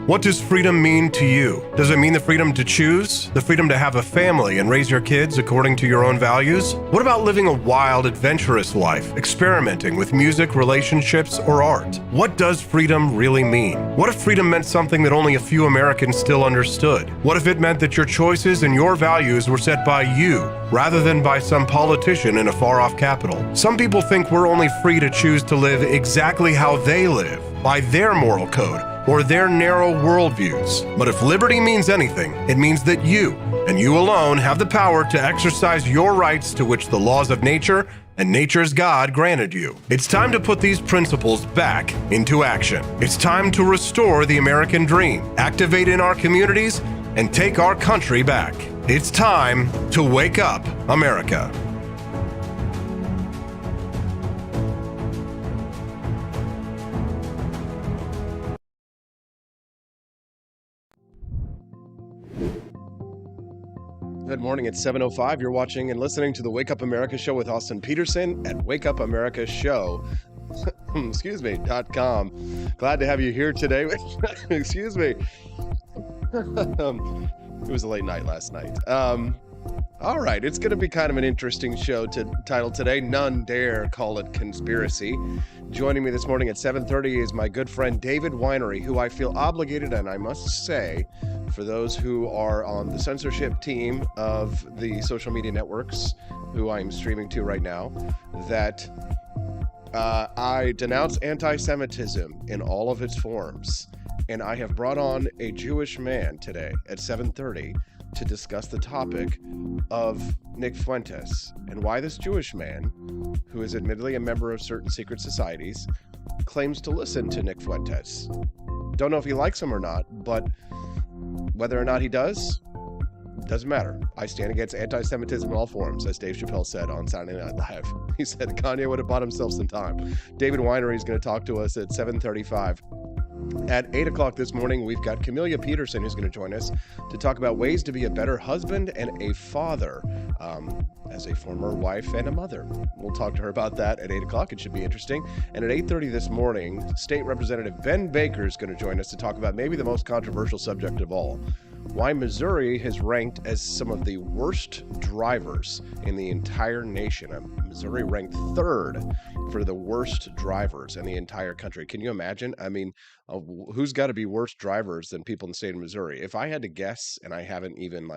What does freedom mean to you? Does it mean the freedom to choose? The freedom to have a family and raise your kids according to your own values? What about living a wild, adventurous life, experimenting with music, relationships, or art? What does freedom really mean? What if freedom meant something that only a few Americans still understood? What if it meant that your choices and your values were set by you, rather than by some politician in a far-off capital? Some people think we're only free to choose to live exactly how they live, by their moral code, or their narrow worldviews. But if liberty means anything, it means that you, and you alone, have the power to exercise your rights to which the laws of nature and nature's God granted you. It's time to put these principles back into action. It's time to restore the American dream, activate in our communities, and take our country back. It's time to wake up, America. Good morning, it's 7:05. You're watching and listening to the Wake Up America Show with Austin Petersen at wakeupamerica.com. Glad to have you here today. Excuse me. It was a late night last night. All right, it's going to be kind of an interesting show titled today, None Dare Call It Conspiracy. Joining me this morning at 7:30 is my good friend David Winery, who I feel obligated, and I must say, for those who are on the censorship team of the social media networks, who I'm streaming to right now, that I denounce anti-Semitism in all of its forms. And I have brought on a Jewish man today at 7:30 to discuss the topic of Nick Fuentes and why this Jewish man, who is admittedly a member of certain secret societies, claims to listen to Nick Fuentes. Don't know if he likes him or not, but whether or not he does, doesn't matter. I stand against anti-Semitism in all forms, as Dave Chappelle said on Saturday Night Live. He said Kanye would have bought himself some time. David Winery is going to talk to us at 7:35. At 8 o'clock this morning, we've got Camellia Peterson who's going to join us to talk about ways to be a better husband and a father, as a former wife and a mother. We'll talk to her about that at 8 o'clock. It should be interesting. And at 8:30 this morning, State Representative Ben Baker is going to join us to talk about maybe the most controversial subject of all: why Missouri has ranked as some of the worst drivers in the entire nation. Missouri ranked third for the worst drivers in the entire country. Can you imagine? I mean, who's got to be worse drivers than people in the state of Missouri? If I had to guess, and I haven't even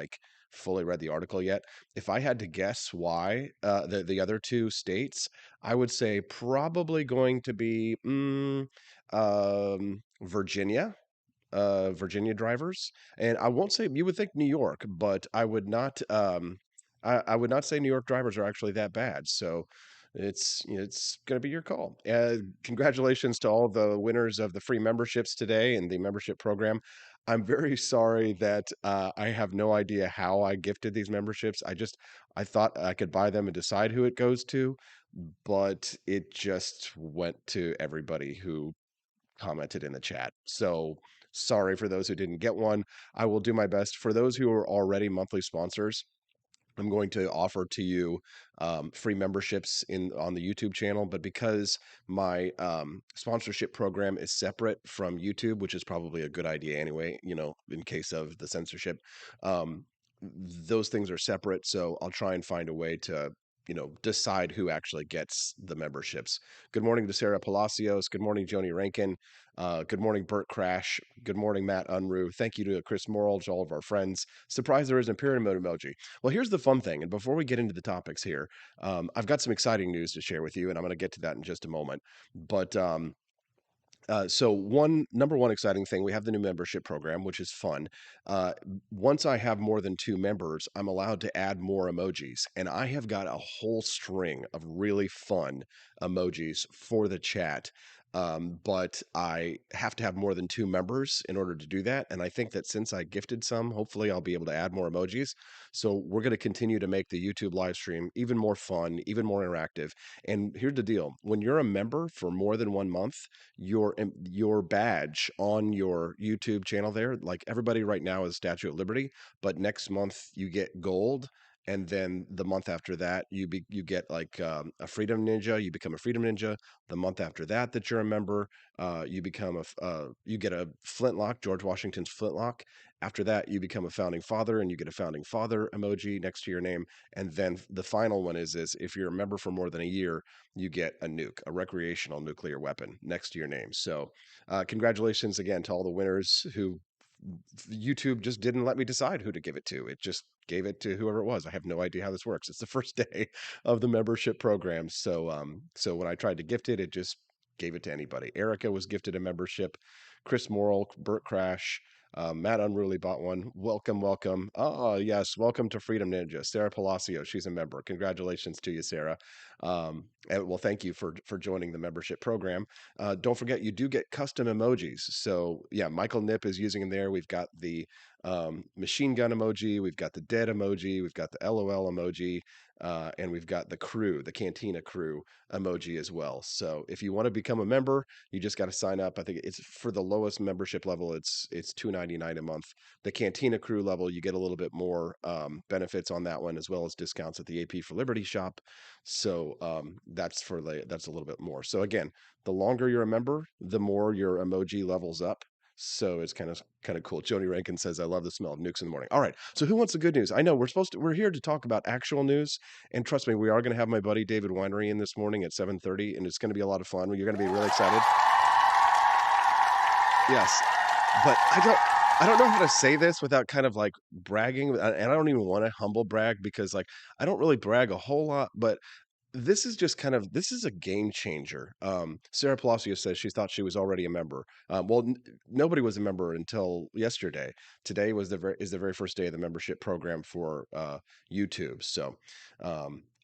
fully read the article yet, if I had to guess why the other two states, I would say probably going to be Virginia. Virginia drivers, and I won't say, you would think New York, but I would not. I would not say New York drivers are actually that bad. So it's going to be your call. Congratulations to all the winners of the free memberships today and the membership program. I'm very sorry that I have no idea how I gifted these memberships. I thought I could buy them and decide who it goes to, but it just went to everybody who commented in the chat. So sorry for those who didn't get one. I will do my best. For those who are already monthly sponsors, I'm going to offer to you free memberships on the YouTube channel, but because my sponsorship program is separate from YouTube, which is probably a good idea anyway, in case of the censorship, those things are separate. So I'll try and find a way to decide who actually gets the memberships. Good morning to Sarah Palacios. Good morning, Joni Rankin. Good morning, Bert Crash. Good morning, Matt Unruh. Thank you to Chris Morrill, to all of our friends. Surprised there isn't a pyramid emoji. Well, here's the fun thing. And before we get into the topics here, I've got some exciting news to share with you, and I'm going to get to that in just a moment. But so number one exciting thing, we have the new membership program, which is fun. Once I have more than 2 members, I'm allowed to add more emojis, and I have got a whole string of really fun emojis for the chat. But I have to have more than 2 members in order to do that. And I think that since I gifted some, hopefully I'll be able to add more emojis. So we're going to continue to make the YouTube live stream even more fun, even more interactive. And here's the deal. When you're a member for more than 1 month, your badge on your YouTube channel there, like everybody right now is Statue of Liberty, but next month you get gold and then the month after that, you get like a Freedom Ninja. You become a Freedom Ninja. The month after that, that you're a member, you become you get a flintlock, George Washington's flintlock. After that, you become a founding father, and you get a founding father emoji next to your name. And then the final one is if you're a member for more than a year, you get a nuke, a recreational nuclear weapon next to your name. So, congratulations again to all the winners who YouTube just didn't let me decide who to give it to. It just gave it to whoever it was. I have no idea how this works. It's the first day of the membership program. So when I tried to gift it, it just gave it to anybody. Erica was gifted a membership. Chris Morrill, Burt Crash, Matt Unruly bought one. Welcome, welcome. Oh, yes. Welcome to Freedom Ninja. Sarah Palacio, she's a member. Congratulations to you, Sarah. And well, thank you for joining the membership program. Don't forget, you do get custom emojis. So yeah, Michael Nip is using them there. We've got the machine gun emoji, we've got the dead emoji, we've got the LOL emoji, and we've got the crew, the Cantina crew emoji as well. So if you want to become a member, you just got to sign up. I think it's for the lowest membership level, it's $2.99 a month. The Cantina crew level, you get a little bit more benefits on that one, as well as discounts at the AP for Liberty shop. So that's a little bit more. So again, the longer you're a member, the more your emoji levels up. So it's kind of cool. Joni Rankin says, "I love the smell of nukes in the morning." All right. So who wants the good news? I know we're here to talk about actual news, and trust me, we are going to have my buddy David Winery in this morning at 7:30, and it's going to be a lot of fun. You're going to be really excited. Yes, but I don't know how to say this without kind of like bragging, and I don't even want to humble brag because like I don't really brag a whole lot, but this is a game changer. Sarah Palacio says she thought she was already a member. Nobody was a member until yesterday. Today is the very first day of the membership program for YouTube. So,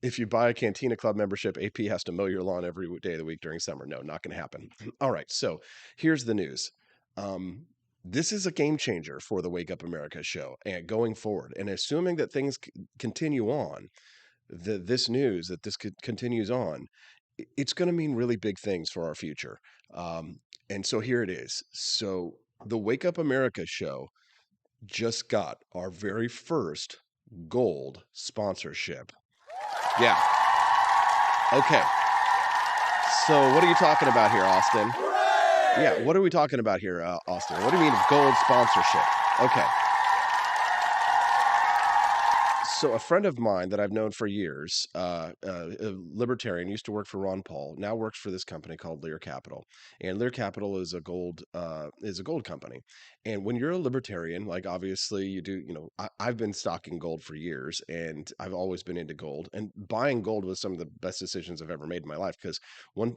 if you buy a Cantina Club membership, AP has to mow your lawn every day of the week during summer. No, not going to happen. All right. So here's the news. Um, this is a game changer for the Wake Up America show and going forward. And assuming that things continue on, this news that this continues on, it's going to mean really big things for our future. And so here it is. So the Wake Up America show just got our very first gold sponsorship. Yeah. Okay. So what are you talking about here, Austin? Yeah. What are we talking about here, Austin? What do you mean gold sponsorship? Okay. So a friend of mine that I've known for years, a libertarian, used to work for Ron Paul, now works for this company called Lear Capital. And Lear Capital is a gold company. And when you're a libertarian, like obviously you do, I've been stocking gold for years, and I've always been into gold. And buying gold was some of the best decisions I've ever made in my life because when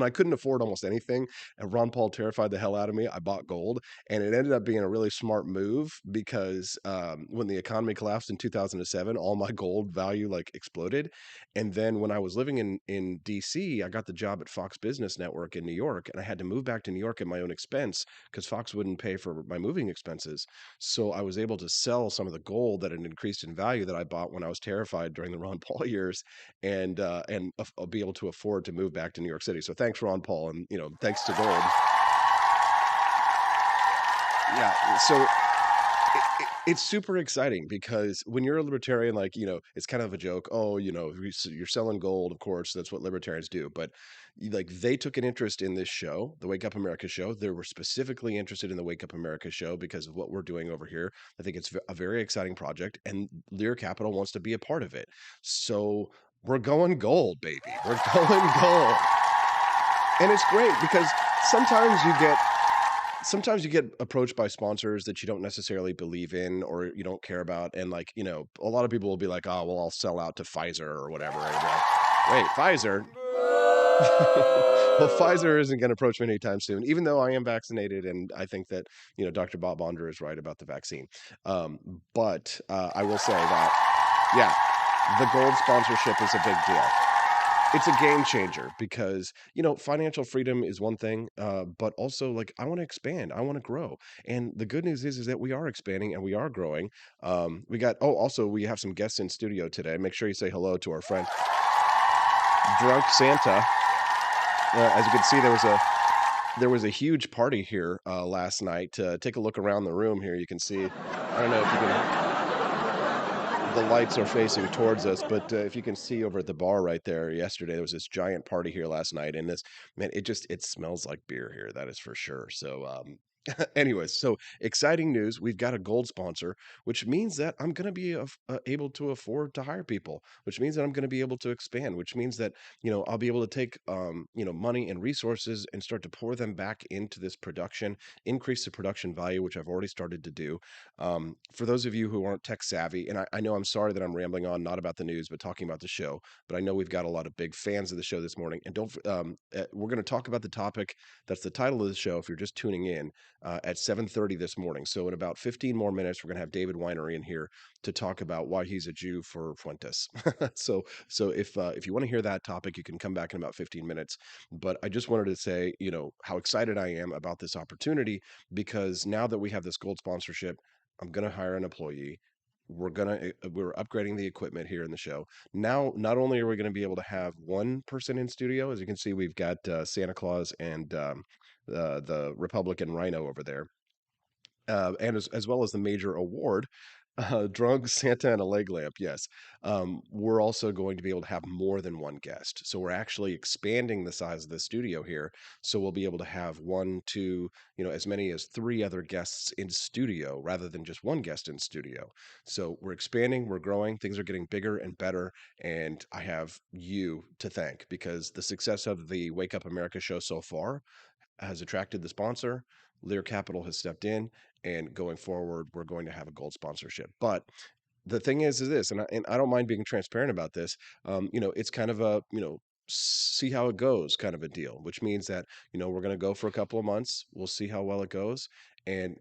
I couldn't afford almost anything, and Ron Paul terrified the hell out of me, I bought gold, and it ended up being a really smart move because when the economy collapsed in 2007, all my gold value like exploded. And then when I was living in DC, I got the job at Fox Business Network in New York, and I had to move back to New York at my own expense because Fox wouldn't pay for my moving expenses. So I was able to sell some of the gold that had increased in value that I bought when I was terrified during the Ron Paul years, and I'll be able to afford to move back to New York City. So thanks, Ron Paul, and thanks to gold. Yeah, so it's super exciting because when you're a libertarian, like, it's kind of a joke. Oh, you're selling gold. Of course, that's what libertarians do. But like they took an interest in this show, the Wake Up America show. They were specifically interested in the Wake Up America show because of what we're doing over here. I think it's a very exciting project, and Lear Capital wants to be a part of it. So we're going gold, baby. We're going gold. And it's great because sometimes you get approached by sponsors that you don't necessarily believe in or you don't care about. And like, a lot of people will be like, oh, well, I'll sell out to Pfizer or whatever. And like, wait, Pfizer? Well, Pfizer isn't going to approach me anytime soon, even though I am vaccinated. And I think that, Dr. Bob Bonder is right about the vaccine. But I will say that, yeah, the gold sponsorship is a big deal. It's a game changer because, financial freedom is one thing, but also like I want to expand, I want to grow. And the good news is that we are expanding and we are growing. Also we have some guests in studio today. Make sure you say hello to our friend Drunk Santa. As you can see, there was a huge party here last night. Take a look around the room here. You can see, I don't know if you can. the lights are facing towards us, but if you can see over at the bar right there, yesterday there was this giant party here last night, and this man, it smells like beer here. That is for sure. So, anyways, so exciting news. We've got a gold sponsor, which means that I'm going to be able to afford to hire people, which means that I'm going to be able to expand, which means that, I'll be able to take, money and resources and start to pour them back into this production, increase the production value, which I've already started to do. For those of you who aren't tech savvy, and I know I'm sorry that I'm rambling on, not about the news, but talking about the show, but I know we've got a lot of big fans of the show this morning. And we're going to talk about the topic that's the title of the show if you're just tuning in at 7:30 this morning. So in about 15 more minutes, we're going to have David Winery in here to talk about why he's a Jew for Fuentes. so if you want to hear that topic, you can come back in about 15 minutes. But I just wanted to say, how excited I am about this opportunity, because now that we have this gold sponsorship, I'm going to hire an employee. We're upgrading the equipment here in the show. Now, not only are we going to be able to have one person in studio, as you can see, we've got Santa Claus and the Republican Rhino over there, and as well as the major award, drunk Santa and a leg lamp. Yes. We're also going to be able to have more than one guest. So we're actually expanding the size of the studio here. So we'll be able to have one, two, as many as three other guests in studio rather than just one guest in studio. So we're expanding, we're growing, things are getting bigger and better. And I have you to thank, because the success of the Wake Up America show so far has attracted the sponsor. Lear Capital has stepped in, and going forward, we're going to have a gold sponsorship. But the thing is this, and I don't mind being transparent about this. It's kind of a, see how it goes kind of a deal, which means that, we're going to go for a couple of months. We'll see how well it goes. And,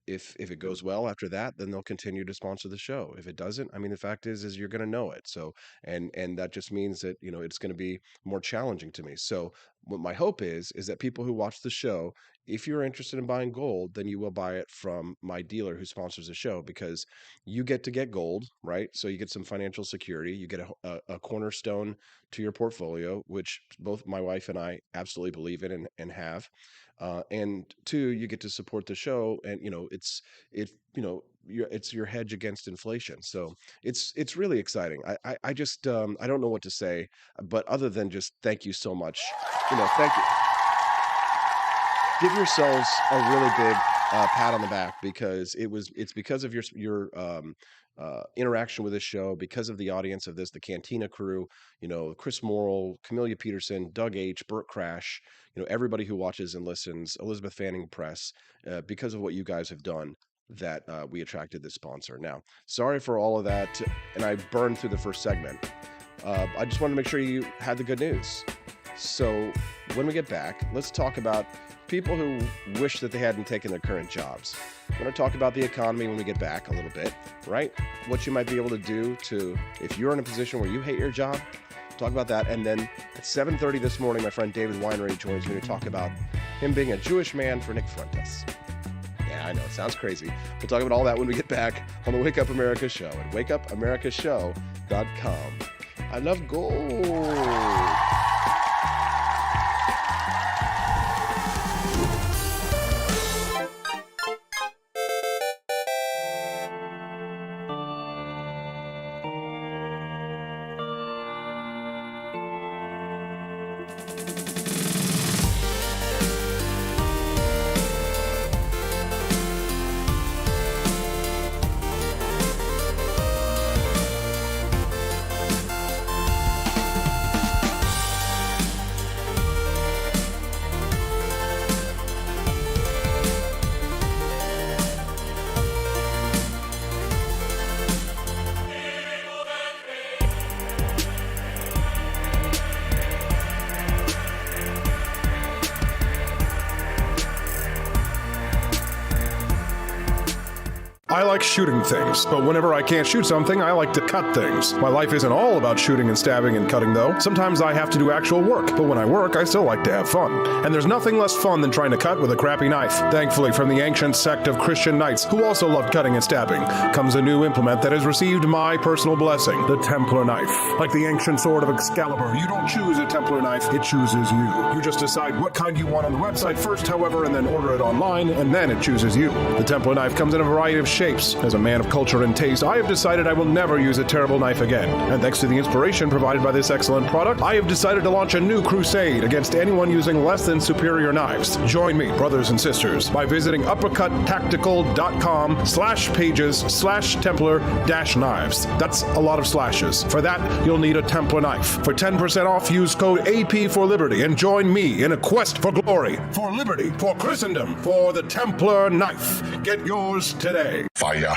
if it goes well after that, then they'll continue to sponsor the show. If it doesn't, I mean, the fact is you're going to know it. So, and that just means that, it's going to be more challenging to me. So what my hope is that people who watch the show, if you're interested in buying gold, then you will buy it from my dealer who sponsors the show, because you get to get gold, right? So you get some financial security, you get a cornerstone to your portfolio, which both my wife and I absolutely believe in and have. And two, you get to support the show, and it's your hedge against inflation. So it's really exciting. I just I don't know what to say, but other than just thank you so much. Thank you. Give yourselves a really big pat on the back, because it's because of your interaction with this show, because of the audience of this, the Cantina crew, Chris Morrill, Camellia Peterson, Doug H, Burt Crash, everybody who watches and listens, Elizabeth Fanning Press, because of what you guys have done, that we attracted this sponsor. Now, sorry for all of that, and I burned through the first segment. I just wanted to make sure you had the good news. So when we get back, let's talk about people who wish that they hadn't taken their current jobs. We're going to talk about the economy when we get back a little bit, right? What you might be able to do if you're in a position where you hate your job, talk about that. And then at 7:30 this morning, my friend David Winery joins me to talk about him being a Jewish man for Nick Fuentes. Yeah, I know, it sounds crazy. We'll talk about all that when we get back on the Wake Up America show at wakeupAmericaShow.com. I love gold. I like shooting things, but whenever I can't shoot something, I like to cut things. My life isn't all about shooting and stabbing and cutting, though. Sometimes I have to do actual work, but when I work, I still like to have fun. And there's nothing less fun than trying to cut with a crappy knife. Thankfully, from the ancient sect of Christian knights, who also loved cutting and stabbing, comes a new implement that has received my personal blessing, the Templar knife. Like the ancient sword of Excalibur, you don't choose a Templar knife, it chooses you. You just decide what kind you want on the website first, however, and then order it online, and then it chooses you. The Templar knife comes in a variety of shapes shapes. As a man of culture and taste, I have decided I will never use a terrible knife again. And thanks to the inspiration provided by this excellent product, I have decided to launch a new crusade against anyone using less than superior knives. Join me, brothers and sisters, by visiting uppercuttactical.com/pages/Templar-knives. That's a lot of slashes. For that, you'll need a Templar knife. For 10% off, use code AP for Liberty and join me in a quest for glory, for liberty, for Christendom, for the Templar knife. Get yours today. Fire.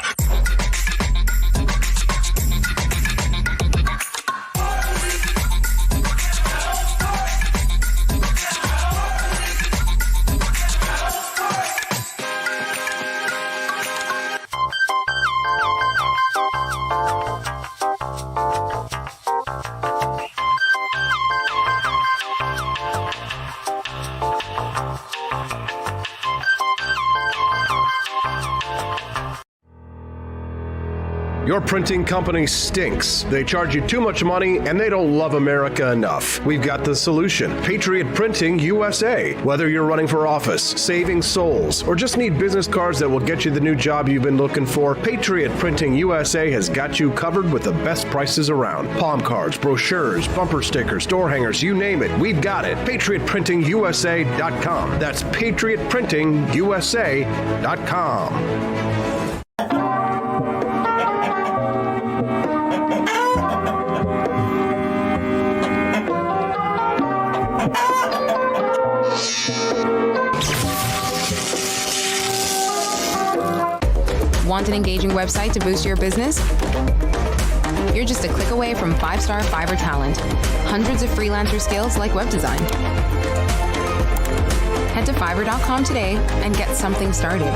Your printing company stinks. They charge you too much money and they don't love America enough. We've got the solution. Patriot Printing USA. Whether you're running for office, saving souls, or just need business cards that will get you the new job you've been looking for, Patriot Printing USA has got you covered with the best prices around. Palm cards, brochures, bumper stickers, door hangers, you name it, we've got it. PatriotPrintingUSA.com. That's PatriotPrintingUSA.com. Want an engaging website to boost your business? You're just a click away from 5-star Fiverr talent. Hundreds of freelancer skills like web design. Head to Fiverr.com today and get something started.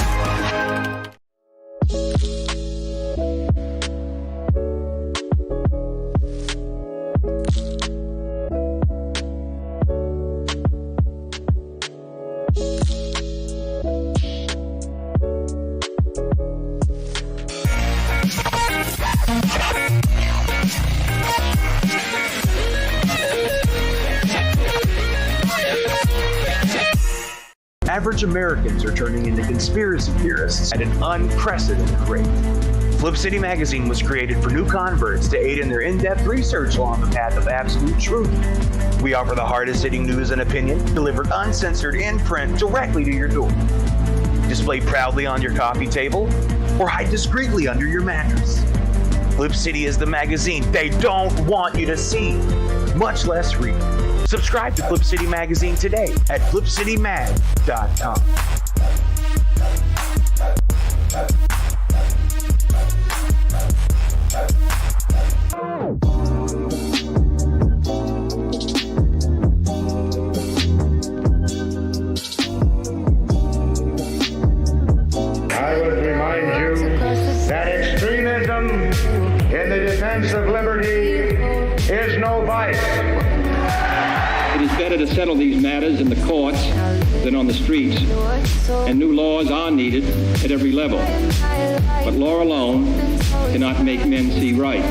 Average Americans are turning into conspiracy theorists at an unprecedented rate. Flip City Magazine was created for new converts to aid in their in-depth research along the path of absolute truth. We offer the hardest-hitting news and opinion delivered uncensored in print directly to your door. Display proudly on your coffee table or hide discreetly under your mattress. Flip City is the magazine they don't want you to see, much less read. Subscribe to Flip City Magazine today at flipcitymag.com. I would remind you that extremism in the defense of liberty is no vice. It is better to settle these matters in the courts than on the streets, and new laws are needed at every level. But law alone cannot make men see right.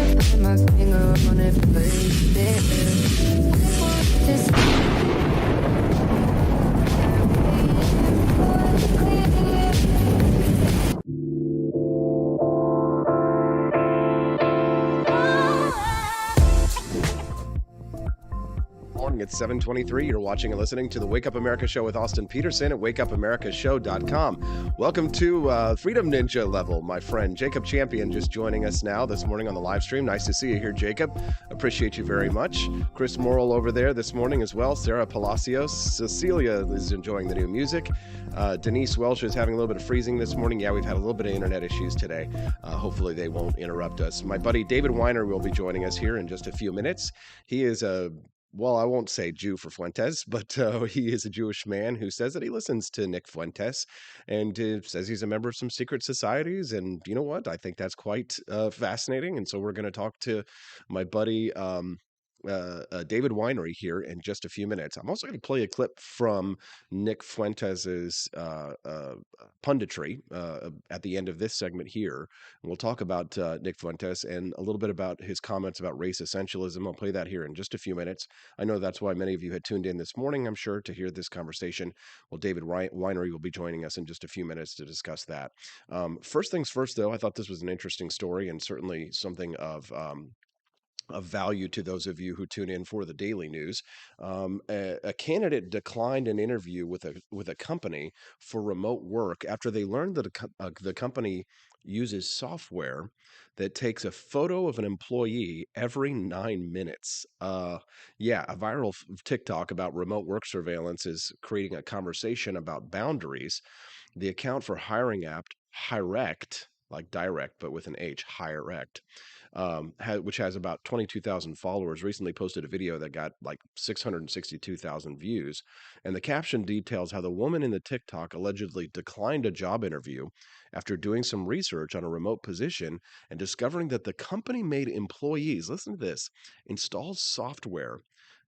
It's 7:23. You're watching and listening to the Wake Up America Show with Austin Petersen at wakeupAmericaShow.com. Welcome to Freedom Ninja level. My friend Jacob Champion just joining us now this morning on the live stream. Nice to see you here, Jacob. Appreciate you very much. Chris Morrill over there this morning as well. Sarah Palacios. Cecilia is enjoying the new music. Denise Welsh is having a little bit of freezing this morning. Yeah, we've had a little bit of internet issues today. Hopefully they won't interrupt us. My buddy David Winery will be joining us here in just a few minutes. He is well, I won't say Jew for Fuentes, but he is a Jewish man who says that he listens to Nick Fuentes and says he's a member of some secret societies. And you know what? I think that's quite fascinating. And so we're going to talk to my buddy David Winery here in just a few minutes. I'm also going to play a clip from Nick Fuentes's punditry at the end of this segment here. And we'll talk about Nick Fuentes and a little bit about his comments about race essentialism. I'll play that here in just a few minutes. I know that's why many of you had tuned in this morning, I'm sure, to hear this conversation. Well, David Winery will be joining us in just a few minutes to discuss that. First things first, though, I thought this was an interesting story and certainly something of value to those of you who tune in for the daily news. A candidate declined an interview with a company for remote work after they learned that the company uses software that takes a photo of an employee every 9 minutes. Yeah, a viral TikTok about remote work surveillance is creating a conversation about boundaries. The account for hiring app Hirect, like direct, but with an H, Hirect, which has about 22,000 followers, recently posted a video that got like 662,000 views. And the caption details how the woman in the TikTok allegedly declined a job interview after doing some research on a remote position and discovering that the company made employees, listen to this, install software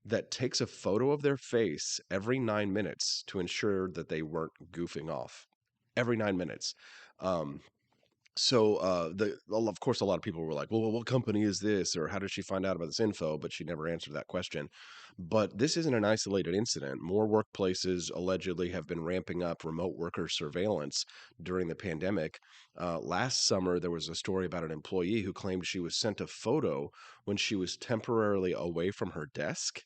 that takes a photo of their face every 9 minutes to ensure that they weren't goofing off. Every 9 minutes. Well, of course, a lot of people were like, well, what company is this? Or how did she find out about this info? But she never answered that question. But this isn't an isolated incident. More workplaces allegedly have been ramping up remote worker surveillance during the pandemic. Last summer, there was a story about an employee who claimed she was sent a photo when she was temporarily away from her desk,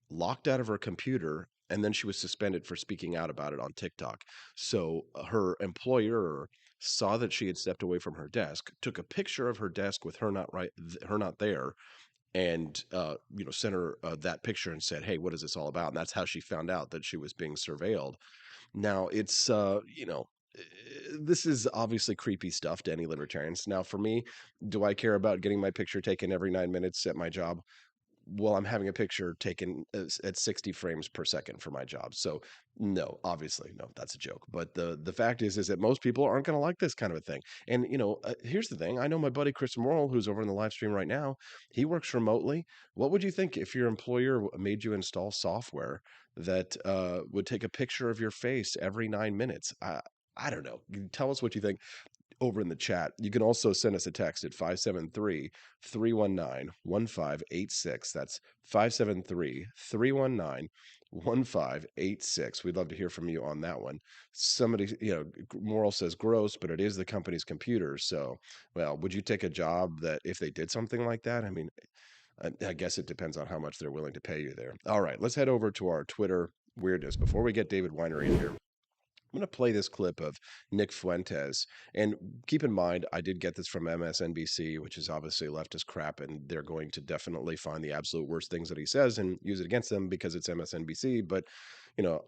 locked out of her computer, and then she was suspended for speaking out about it on TikTok. So her employer saw that she had stepped away from her desk, took a picture of her desk with her not there, and sent her that picture and said, "Hey, what is this all about?" And that's how she found out that she was being surveilled. Now it's this is obviously creepy stuff to any libertarians. Now, for me, do I care about getting my picture taken every 9 minutes at my job? Well, I'm having a picture taken at 60 frames per second for my job. So no, obviously, no, that's a joke. But the fact is that most people aren't going to like this kind of a thing. And, here's the thing. I know my buddy Chris Morrill, who's over in the live stream right now. He works remotely. What would you think if your employer made you install software that would take a picture of your face every 9 minutes? I don't know. Tell us what you think over in the chat. You can also send us a text at 573-319-1586. That's 573-319-1586. We'd love to hear from you on that one. Somebody, Moral says gross, but it is the company's computer. So, well, would you take a job that if they did something like that? I mean, I guess it depends on how much they're willing to pay you there. All right, let's head over to our Twitter weirdness before we get David Winery in here. I'm going to play this clip of Nick Fuentes. And keep in mind, I did get this from MSNBC, which is obviously leftist crap, and they're going to definitely find the absolute worst things that he says and use it against them because it's MSNBC. But,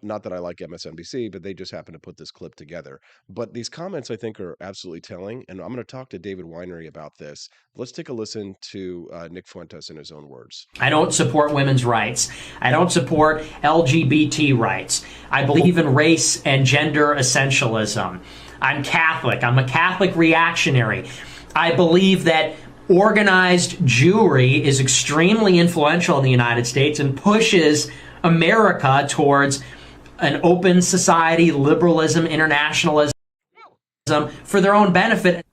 not that I like MSNBC, but they just happen to put this clip together. But these comments, I think, are absolutely telling. And I'm going to talk to David Winery about this. Let's take a listen to Nick Fuentes in his own words. I don't support women's rights. I don't support LGBT rights. I believe in race and gender essentialism. I'm Catholic. I'm a Catholic reactionary. I believe that organized Jewry is extremely influential in the United States and pushes America towards an open society, liberalism, internationalism for their own benefit.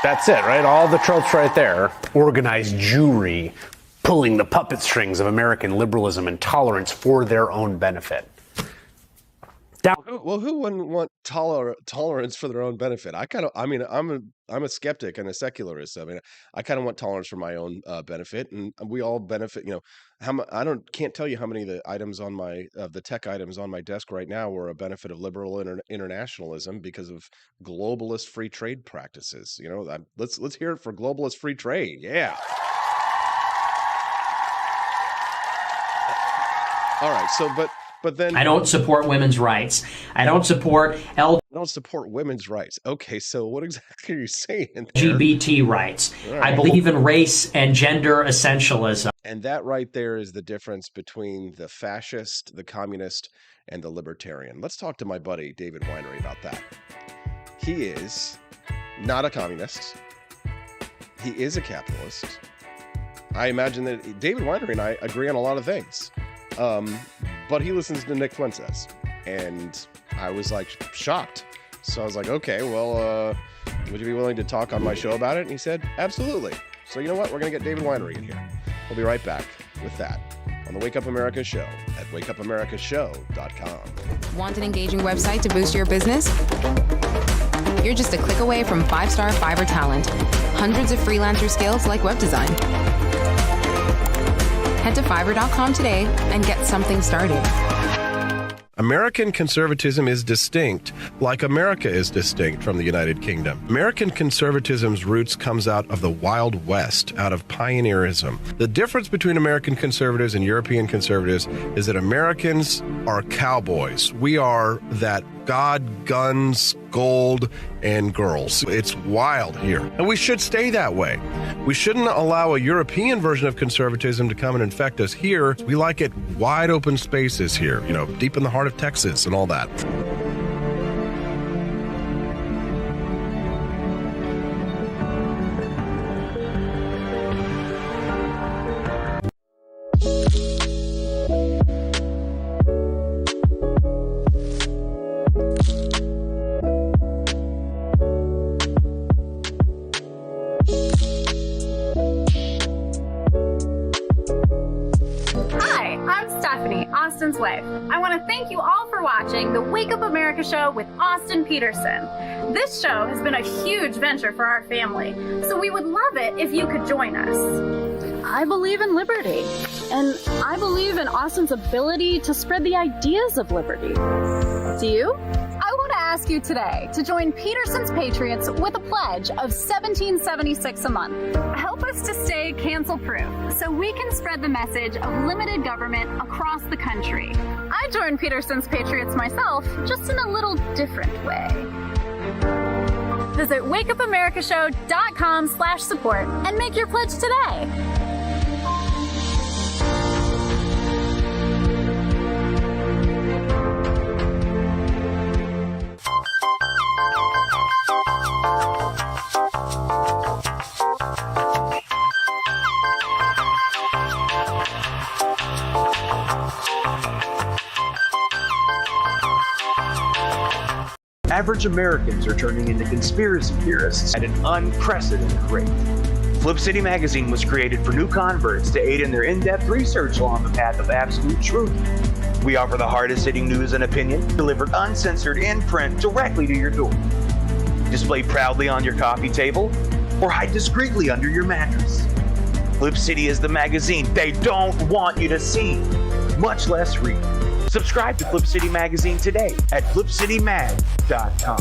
That's it, right? All the tropes right there. Organized Jewry, pulling the puppet strings of American liberalism and tolerance for their own benefit. Well, who wouldn't want tolerance for their own benefit? I'm a skeptic and a secularist. I mean, I kind of want tolerance for my own benefit, and we all benefit. Can't tell you how many of the items on the tech items on my desk right now were a benefit of liberal internationalism because of globalist free trade practices. Let's hear it for globalist free trade. Yeah. All right. So, but then I don't support women's rights. I don't support women's rights. Okay, so what exactly are you saying there? LGBT rights. Right. I believe in race and gender essentialism. And that right there is the difference between the fascist, the communist, and the libertarian. Let's talk to my buddy David Winery about that. He is not a communist. he is a capitalist. I imagine that David Winery and I agree on a lot of things. But he listens to Nick Fuentes, and I was like shocked. So I was like, okay, well, would you be willing to talk on my show about it? And he said, absolutely. So you know what? We're going to get David Winery in here. We'll be right back with that on the Wake Up America Show at wakeupAmericaShow.com. Want an engaging website to boost your business? You're just a click away from 5-star Fiverr talent. Hundreds of freelancer skills like web design. Head to Fiverr.com today and get something started. American conservatism is distinct, like America is distinct from the United Kingdom. American conservatism's roots comes out of the Wild West, out of pioneerism. The difference between American conservatives and European conservatives is that Americans are cowboys. We are that God, guns, gold, and girls. It's wild here. And we should stay that way. We shouldn't allow a European version of conservatism to come and infect us here. We like it wide open spaces here, deep in the heart of Texas and all that. Austin's wife. I want to thank you all for watching the Wake Up America Show with Austin Petersen. This show has been a huge venture for our family, so we would love it if you could join us. I believe in liberty, and I believe in Austin's ability to spread the ideas of liberty. Do you? I want to ask you today to join Petersen's Patriots with a pledge of $17.76 a month. Help us to stay cancel-proof so we can spread the message of limited government across the country. I joined Petersen's Patriots myself, just in a little different way. Visit wakeupAmericaShow.com/support and make your pledge today. Average Americans are turning into conspiracy theorists at an unprecedented rate. Flip City Magazine was created for new converts to aid in their in-depth research along the path of absolute truth. We offer the hardest-hitting news and opinion delivered uncensored in print directly to your door. Display proudly on your coffee table or hide discreetly under your mattress. Flip City is the magazine they don't want you to see, much less read. Subscribe to Flip City Magazine today at flipcitymag.com.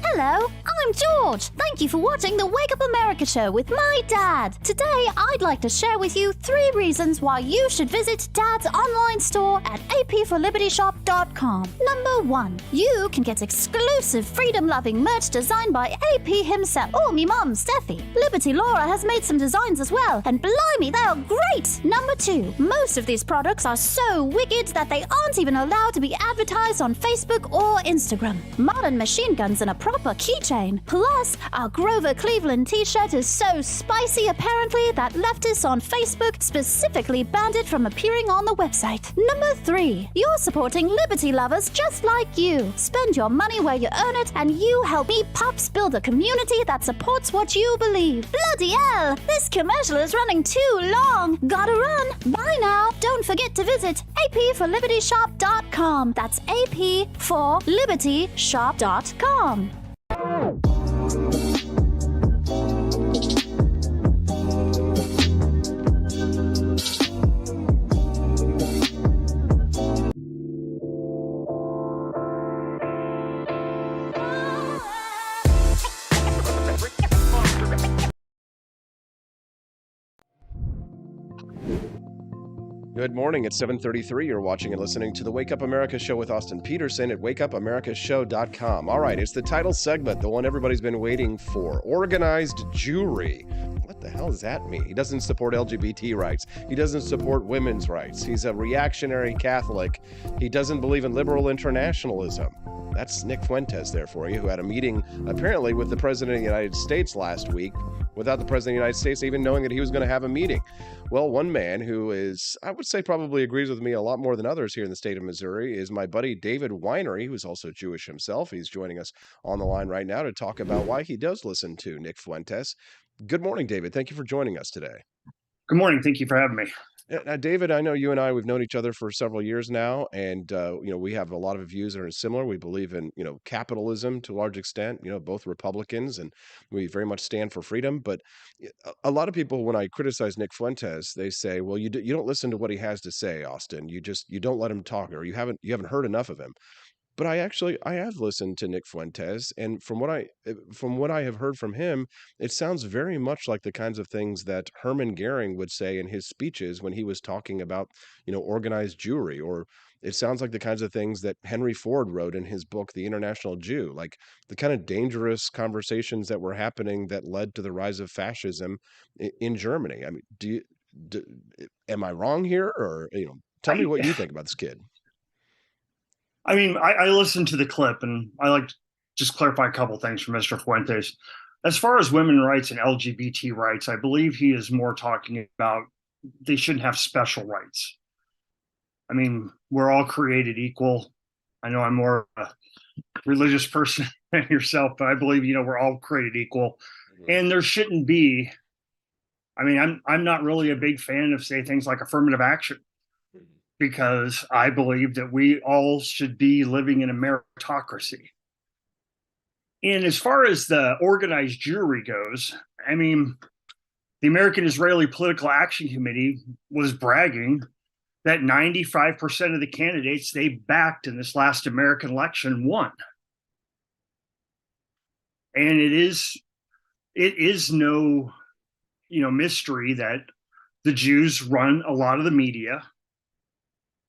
Hello, I'm George. Thank you for watching the Wake Up America Show with my dad. Today, I'd like to share with you 3 reasons why you should visit Dad's online store at apforlibertyshop.com. Number 1, you can get exclusive freedom-loving merch designed by AP himself or me mom, Steffi. Liberty Laura has made some designs as well, and blimey, they are great! Number 2, most of these products are so wicked that they aren't even allowed to be advertised on Facebook or Instagram. Modern machine guns and a proper keychain. Plus, our Grover Cleveland t-shirt is so spicy apparently that leftists on Facebook specifically banned it from appearing on the website. Number 3, you're supporting liberty lovers just like you. Spend your money where you earn it, and you help me pups build a community that supports what you believe. Bloody hell, this commercial is running too long. Gotta run. Bye now. Don't forget to visit apforlibertyshop.com. That's apforlibertyshop.com. Good morning. It's 7:33. You're watching and listening to the Wake Up America show with Austin Petersen at wakeupAmericaShow.com. All right, it's the title segment, the one everybody's been waiting for. Organized Jewry. What the hell does that mean? He doesn't support LGBT rights. He doesn't support women's rights. He's a reactionary Catholic. He doesn't believe in liberal internationalism. That's Nick Fuentes there for you, who had a meeting apparently with the President of the United States last week without the President of the United States even knowing that he was going to have a meeting. Well, one man who is, I would say, probably agrees with me a lot more than others here in the state of Missouri is my buddy David Winery, who's also Jewish himself. He's joining us on the line right now to talk about why he does listen to Nick Fuentes. Good morning, David. Thank you for joining us today. Good morning. Thank you for having me. Now, David, I know you and I, we've known each other for several years now, and, we have a lot of views that are similar. We believe in, capitalism to a large extent, both Republicans, and we very much stand for freedom. But a lot of people, when I criticize Nick Fuentes, they say, well, you don't listen to what he has to say, Austin. You don't let him talk, or you haven't heard enough of him. But I have listened to Nick Fuentes, and from what I have heard from him, it sounds very much like the kinds of things that Hermann Goering would say in his speeches when he was talking about, organized Jewry, or it sounds like the kinds of things that Henry Ford wrote in his book, The International Jew, like the kind of dangerous conversations that were happening that led to the rise of fascism in Germany. I mean, am I wrong here, or tell me what you think about this kid? I mean, I listened to the clip, and I like to just clarify a couple things from Mr. Fuentes. As far as women's rights and LGBT rights, I believe he is more talking about they shouldn't have special rights. I mean, we're all created equal. I know I'm more a religious person than yourself, but I believe, we're all created equal. Mm-hmm. And there shouldn't be, I mean, I'm not really a big fan of, say, things like affirmative action, because I believe that we all should be living in a meritocracy. And as far as the organized Jewry goes, I mean, the American Israeli Political Action Committee was bragging that 95% of the candidates they backed in this last American election won. And it is no, mystery that the Jews run a lot of the media.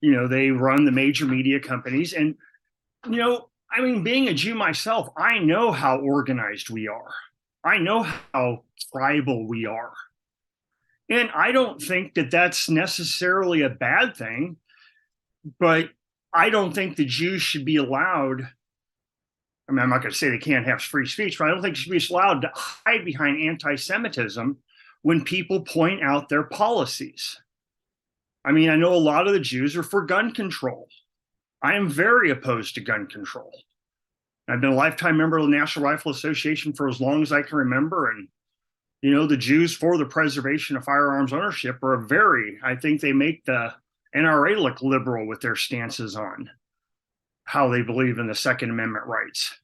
They run the major media companies. And, I mean, being a Jew myself, I know how organized we are. I know how tribal we are. And I don't think that that's necessarily a bad thing, but I don't think the Jews should be allowed. I mean, I'm not going to say they can't have free speech, but I don't think they should be allowed to hide behind anti-Semitism when people point out their policies. I mean, I know a lot of the Jews are for gun control. I am very opposed to gun control. I've been a lifetime member of the National Rifle Association for as long as I can remember. And, the Jews for the preservation of firearms ownership I think they make the NRA look liberal with their stances on how they believe in the Second Amendment rights.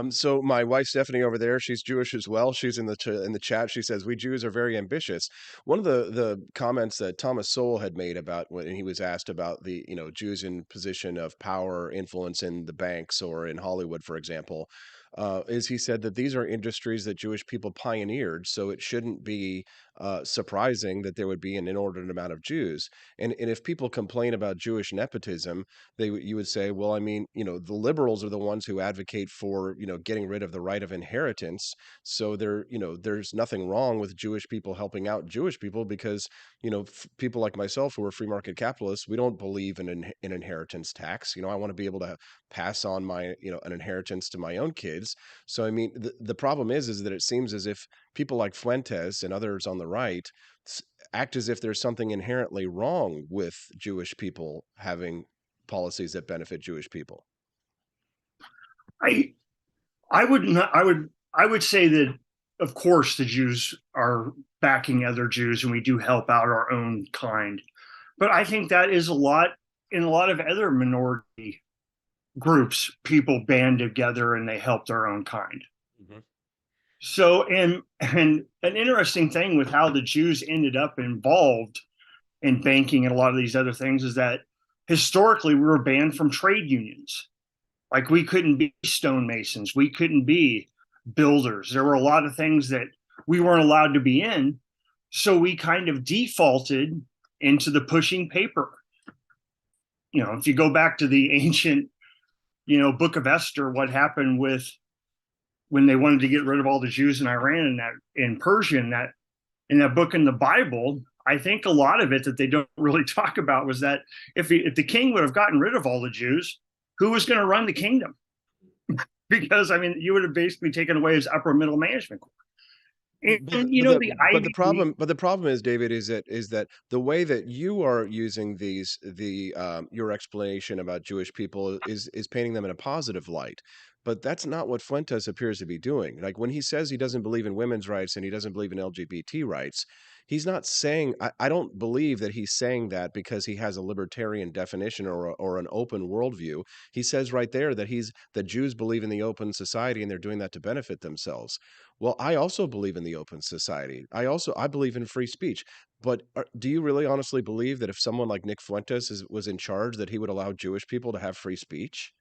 So my wife Stephanie over there, she's Jewish as well. She's in the chat. She says we Jews are very ambitious. One of the comments that Thomas Sowell had made about when he was asked about the Jews in position of power, influence in the banks or in Hollywood, for example, is he said that these are industries that Jewish people pioneered, so it shouldn't be surprising that there would be an inordinate amount of Jews. And if people complain about Jewish nepotism, you would say, well, I mean, the liberals are the ones who advocate for, getting rid of the right of inheritance. So there's nothing wrong with Jewish people helping out Jewish people because, people like myself who are free market capitalists, we don't believe in an inheritance tax. I want to be able to pass on my, an inheritance to my own kids. So, I mean, the problem is that it seems as if people like Fuentes and others on the right act as if there's something inherently wrong with Jewish people having policies that benefit Jewish people. I would say that, of course, the Jews are backing other Jews and we do help out our own kind. But I think that is in a lot of other minority groups, people band together and they help their own kind. Mm-hmm. So, and an interesting thing with how the Jews ended up involved in banking and a lot of these other things is that historically we were banned from trade unions. Like we couldn't be stonemasons, we couldn't be builders. There were a lot of things that we weren't allowed to be in. So we kind of defaulted into the pushing paper. If you go back to the ancient, Book of Esther, what happened with when they wanted to get rid of all the Jews in Iran and in Persia, in that book in the Bible, I think a lot of it that they don't really talk about was that if the king would have gotten rid of all the Jews, who was going to run the kingdom? Because you would have basically taken away his upper middle management. And the problem is, David, is that the way that you are using your explanation about Jewish people is painting them in a positive light. But that's not what Fuentes appears to be doing. Like when he says he doesn't believe in women's rights and he doesn't believe in LGBT rights, he's not saying, I don't believe that he's saying that because he has a libertarian definition or an open worldview. He says right there that that Jews believe in the open society and they're doing that to benefit themselves. Well, I also believe in the open society. I believe in free speech. But do you really honestly believe that if someone like Nick Fuentes was in charge, that he would allow Jewish people to have free speech?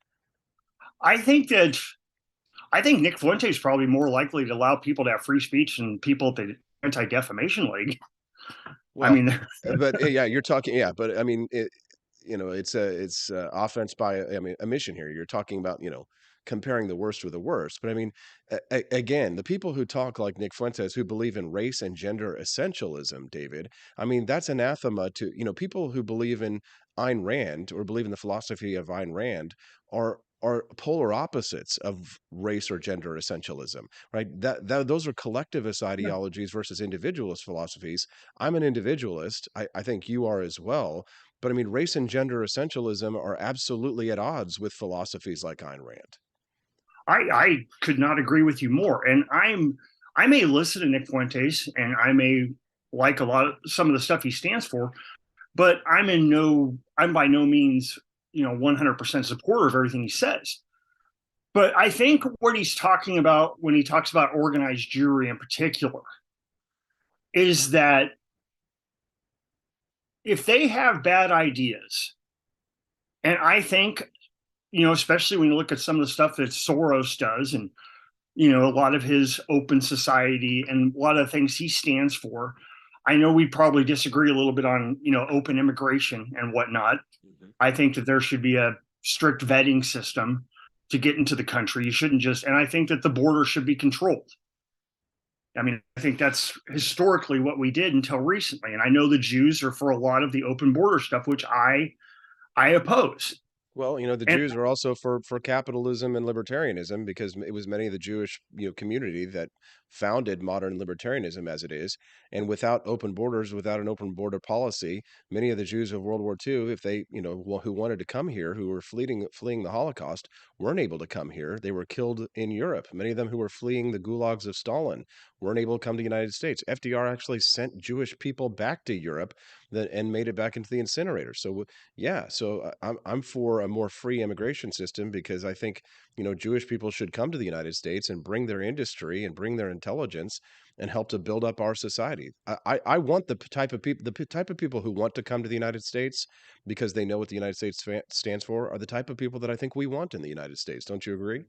I think Nick Fuentes is probably more likely to allow people to have free speech than people at the Anti-Defamation League. Well, but yeah, you're talking, yeah, but it's offense by omission here. You're talking about, comparing the worst with the worst. But again, the people who talk like Nick Fuentes, who believe in race and gender essentialism, David, that's anathema to, people who believe in Ayn Rand or believe in the philosophy of Ayn Rand are polar opposites of race or gender essentialism, right? Those are collectivist ideologies versus individualist philosophies. I'm an individualist. I think you are as well. But race and gender essentialism are absolutely at odds with philosophies like Ayn Rand. I could not agree with you more. And I may listen to Nick Fuentes and I may like some of the stuff he stands for, but I'm by no means 100% supporter of everything he says. But I think what he's talking about when he talks about organized Jewry in particular is that if they have bad ideas, and I think, especially when you look at some of the stuff that Soros does and, a lot of his open society and a lot of the things he stands for, I know we probably disagree a little bit on, open immigration and whatnot. I think that there should be a strict vetting system to get into the country. You shouldn't and I think that the border should be controlled. I think that's historically what we did until recently. And I know the Jews are for a lot of the open border stuff, which I oppose. Well, the Jews are also for capitalism and libertarianism because it was many of the Jewish community that founded modern libertarianism as it is. And without open borders, without an open border policy, many of the Jews of World War II, if they, who wanted to come here, who were fleeing the Holocaust, weren't able to come here. They were killed in Europe. Many of them who were fleeing the gulags of Stalin weren't able to come to the United States. FDR actually sent Jewish people back to Europe and made it back into the incinerator. So yeah, I'm for a more free immigration system because I think Jewish people should come to the United States and bring their industry and bring their intelligence and help to build up our society. I want the type of people who want to come to the United States because they know what the United States stands for are the type of people that I think we want in the United States. Don't you agree?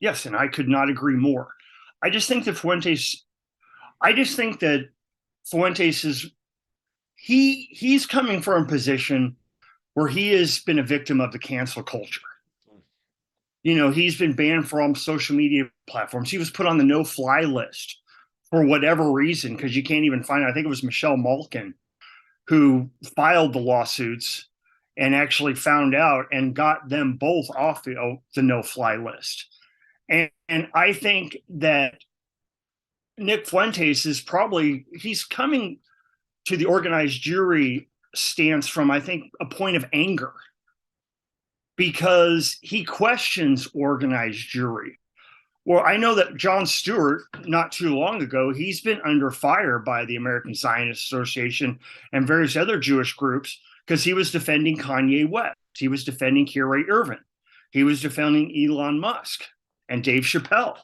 Yes, and I could not agree more. I just think that Fuentes is he's coming from a position where he has been a victim of the cancel culture. He's been banned from social media platforms. He was put on the no-fly list for whatever reason, because you can't even find it. I think it was Michelle Malkin who filed the lawsuits and actually found out and got them both off the no-fly list. And I think that Nick Fuentes he's coming to the organized Jewry stance from, I think, a point of anger because he questions organized Jewry. Well, I know that Jon Stewart, not too long ago, he's been under fire by the American Zionist Association and various other Jewish groups because he was defending Kanye West. He was defending Kyrie Irving. He was defending Elon Musk and Dave Chappelle.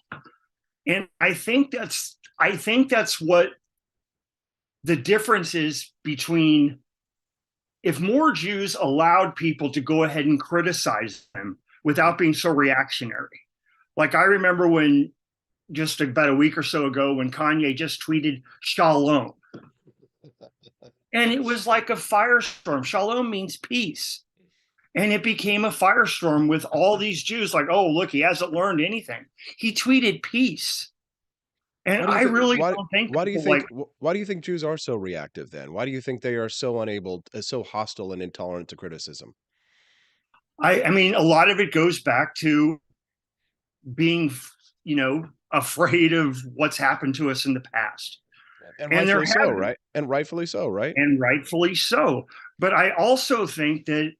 And I think that's what the difference is between if more Jews allowed people to go ahead and criticize them without being so reactionary. Like I remember when just about a week or so ago when Kanye just tweeted shalom. And it was like a firestorm. Shalom means peace. And it became a firestorm with all these Jews like, oh, look, he hasn't learned anything. He tweeted peace. And I really don't think people like. Why do you think Jews are so reactive then? Why do you think they are so unable, so hostile and intolerant to criticism? I mean, a lot of it goes back to being, afraid of what's happened to us in the past. And rightfully so, right? And rightfully so, right? And rightfully so. But I also think that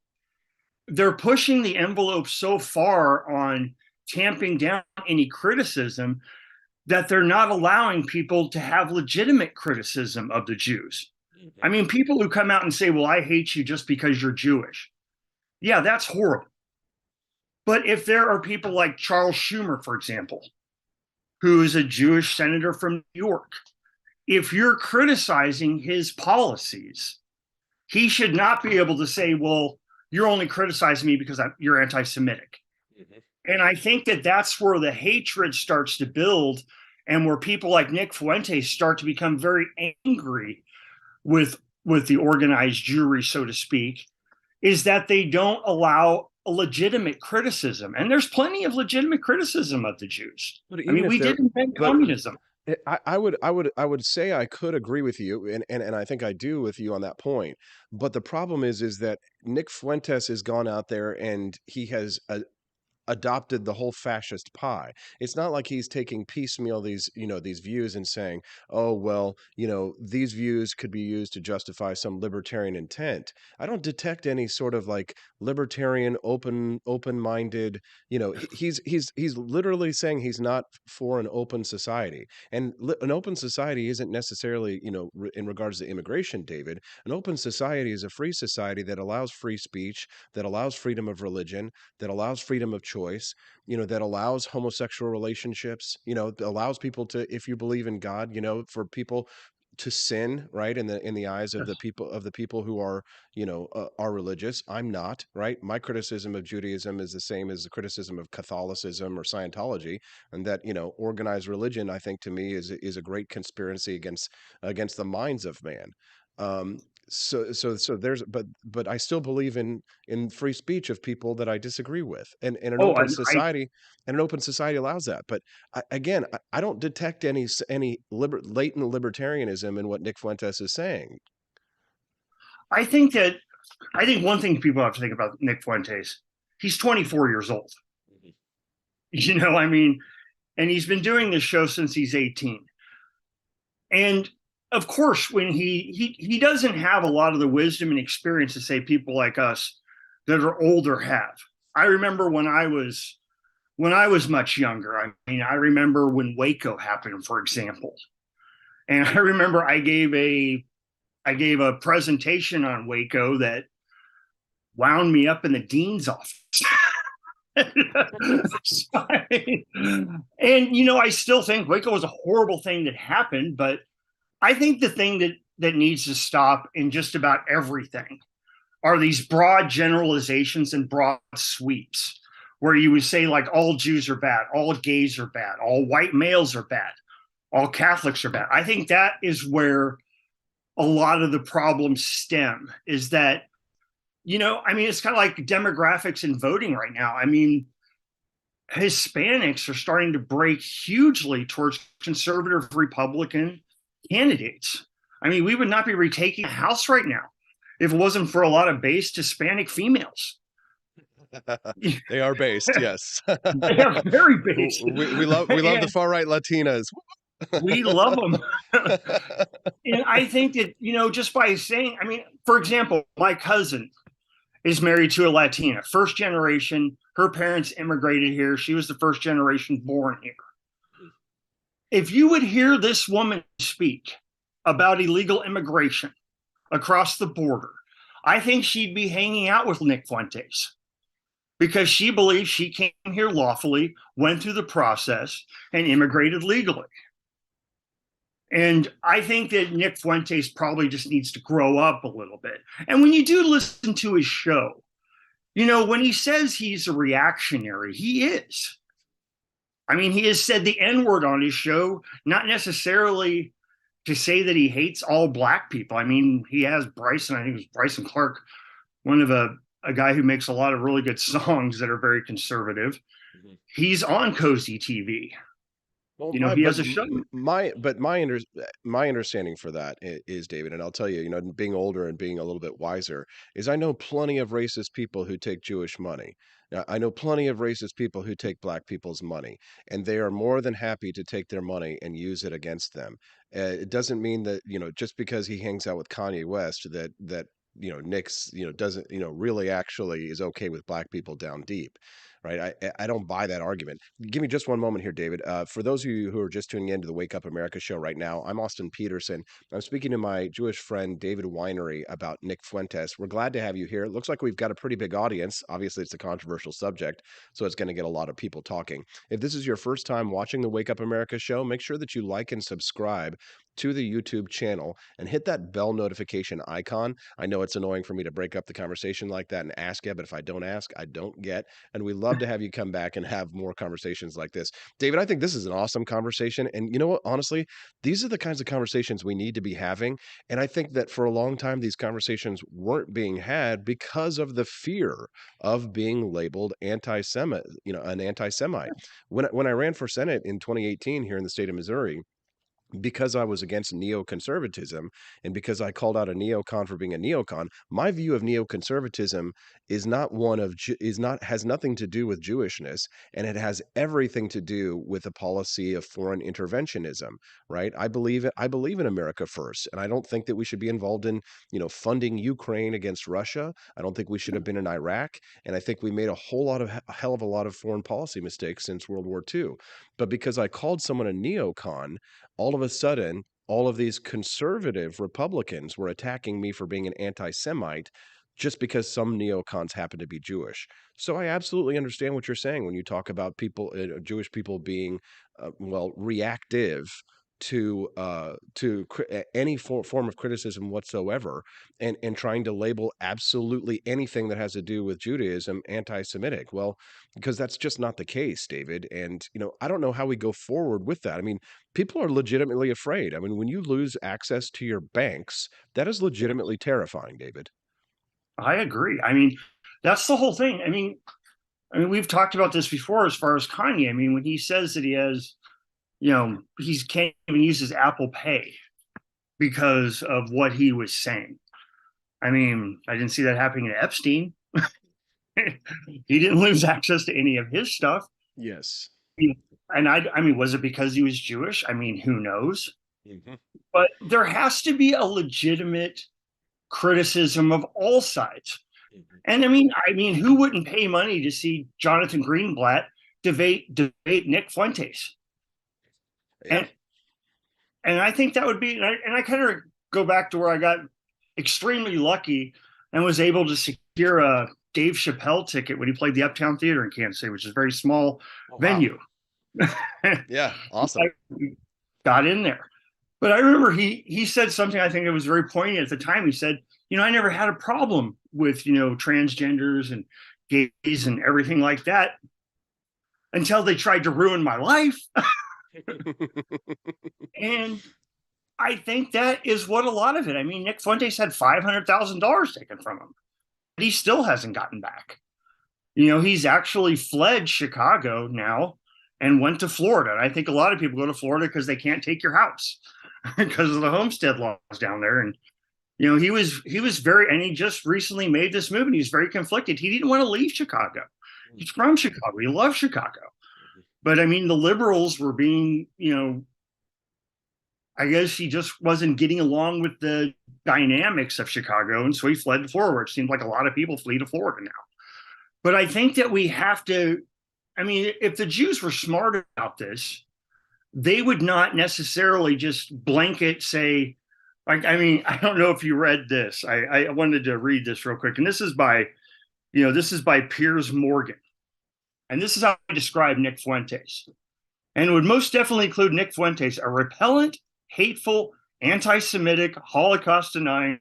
they're pushing the envelope so far on tamping down any criticism that they're not allowing people to have legitimate criticism of the Jews. I mean, people who come out and say, well, I hate you just because you're Jewish. Yeah, that's horrible. But if there are people like Charles Schumer, for example, who is a Jewish senator from New York, if you're criticizing his policies, he should not be able to say, well, you're only criticizing me because you're anti-Semitic. And I think that that's where the hatred starts to build, and where people like Nick Fuentes start to become very angry with the organized Jewry, so to speak, is that they don't allow a legitimate criticism. And there's plenty of legitimate criticism of the Jews. I mean, we did invent communism. I would say I could agree with you, and I think I do with you on that point. But the problem is that Nick Fuentes has gone out there and he has adopted the whole fascist pie. It's not like he's taking piecemeal these views and saying, oh, well, these views could be used to justify some libertarian intent. I don't detect any sort of like libertarian open-minded, he's literally saying he's not for an open society. And an open society isn't necessarily, in regards to immigration, David. An open society is a free society that allows free speech, that allows freedom of religion, that allows freedom of choice, that allows homosexual relationships, that allows people to, if you believe in God, for people to sin, right, in the eyes of the people who are, are religious. I'm not, right? My criticism of Judaism is the same as the criticism of Catholicism or Scientology, and that, organized religion, I think, to me is a great conspiracy against the minds of man. So there's, but I still believe in free speech of people that I disagree with, and an open society, and an open society allows that. But I don't detect any latent libertarianism in what Nick Fuentes is saying. I think one thing people have to think about Nick Fuentes, he's 24 years old. I mean, and he's been doing this show since he's 18. And of course, when he doesn't have a lot of the wisdom and experience to say people like us that are older have. I remember when I was much younger. I mean, I remember when Waco happened, for example, and I remember I gave a presentation on Waco that wound me up in the dean's office. And I still think Waco was a horrible thing that happened, but I think the thing that needs to stop in just about everything are these broad generalizations and broad sweeps, where you would say like all Jews are bad, all gays are bad, all white males are bad, all Catholics are bad. I think that is where a lot of the problems stem, is that, I mean, it's kind of like demographics in voting right now. I mean, Hispanics are starting to break hugely towards conservative Republican candidates. I mean, we would not be retaking the House right now if it wasn't for a lot of based Hispanic females. They are based, yes. They are very based. We love the far right Latinas. We love them. And I think that, just by saying, I mean, for example, my cousin is married to a Latina, first generation. Her parents immigrated here. She was the first generation born here. If you would hear this woman speak about illegal immigration across the border, I think she'd be hanging out with Nick Fuentes, because she believes she came here lawfully, went through the process, and immigrated legally. And I think that Nick Fuentes probably just needs to grow up a little bit. And when you do listen to his show, when he says he's a reactionary, he is. I mean, he has said the N-word on his show, not necessarily to say that he hates all black people. I mean, he has Bryson, I think it was Bryson Clark, one of a guy who makes a lot of really good songs that are very conservative. He's on Cozy TV. Well, He has a show. my understanding for that is, David, and I'll tell you, being older and being a little bit wiser, is I know plenty of racist people who take Jewish money. Now, I know plenty of racist people who take black people's money, and they are more than happy to take their money and use it against them. It doesn't mean that, just because he hangs out with Kanye West, that Nick's, doesn't, really actually is okay with black people down deep. Right. I don't buy that argument. Give me just one moment here, David. For those of you who are just tuning in to the Wake Up America show right now, I'm Austin Petersen. I'm speaking to my Jewish friend, David Winery, about Nick Fuentes. We're glad to have you here. It looks like we've got a pretty big audience. Obviously, it's a controversial subject, so it's going to get a lot of people talking. If this is your first time watching the Wake Up America show, make sure that you like and subscribe to the YouTube channel and hit that bell notification icon. I know it's annoying for me to break up the conversation like that and ask you, but if I don't ask, I don't get. And we love to have you come back and have more conversations like this. David, I think this is an awesome conversation. And you know what? Honestly, these are the kinds of conversations we need to be having. And I think that for a long time, these conversations weren't being had because of the fear of being labeled anti-Semite, an anti-Semite. When I ran for Senate in 2018 here in the state of Missouri, because I was against neoconservatism and because I called out a neocon for being a neocon, my view of neoconservatism is not one of has nothing to do with Jewishness, and it has everything to do with a policy of foreign interventionism, right? I believe in America first, and I don't think that we should be involved in, funding Ukraine against Russia. I don't think we should have been in Iraq, and I think we made a hell of a lot of foreign policy mistakes since World War II. But because I called someone a neocon, all of a sudden, all of these conservative Republicans were attacking me for being an anti-Semite just because some neocons happen to be Jewish. So I absolutely understand what you're saying when you talk about people, Jewish people being, reactive to any form of criticism whatsoever, and trying to label absolutely anything that has to do with Judaism anti-Semitic. Well, because that's just not the case, David. And I don't know how we go forward with that. I mean, people are legitimately afraid. I mean, when you lose access to your banks, that is legitimately terrifying, David. I agree. I mean, that's the whole thing. I mean, we've talked about this before as far as Kanye. I mean, when he says that he has, he can't even use his Apple Pay because of what he was saying. I mean, I didn't see that happening to Epstein. He didn't lose access to any of his stuff. Yes. And I mean, was it because he was Jewish? I mean, who knows? Mm-hmm. But there has to be a legitimate criticism of all sides. Mm-hmm. And I mean, who wouldn't pay money to see Jonathan Greenblatt debate Nick Fuentes? Yeah. And I think that would be, and I kind of go back to where I got extremely lucky and was able to secure a Dave Chappelle ticket when he played the Uptown Theater in Kansas City, which is a very small venue. Yeah, awesome. I got in there. But I remember he said something I think it was very poignant at the time. He said, I never had a problem with, transgenders and gays and everything like that until they tried to ruin my life. And I think that is what a lot of it. I mean, Nick Fuentes had $500,000 taken from him. But he still hasn't gotten back. He's actually fled Chicago now and went to Florida. And I think a lot of people go to Florida because they can't take your house because of the homestead laws down there. And he was very, and he just recently made this move and he's very conflicted. He didn't want to leave Chicago. He's from Chicago. He loves Chicago. But I mean, the liberals were being, I guess he just wasn't getting along with the dynamics of Chicago. And so he fled to Florida. It seems like a lot of people flee to Florida now. But I think that we have to, if the Jews were smart about this, they would not necessarily just blanket say, I don't know if you read this. I wanted to read this real quick. And this is by Piers Morgan. And this is how I describe Nick Fuentes. And it would most definitely include Nick Fuentes, a repellent, hateful, anti-Semitic, Holocaust-denying,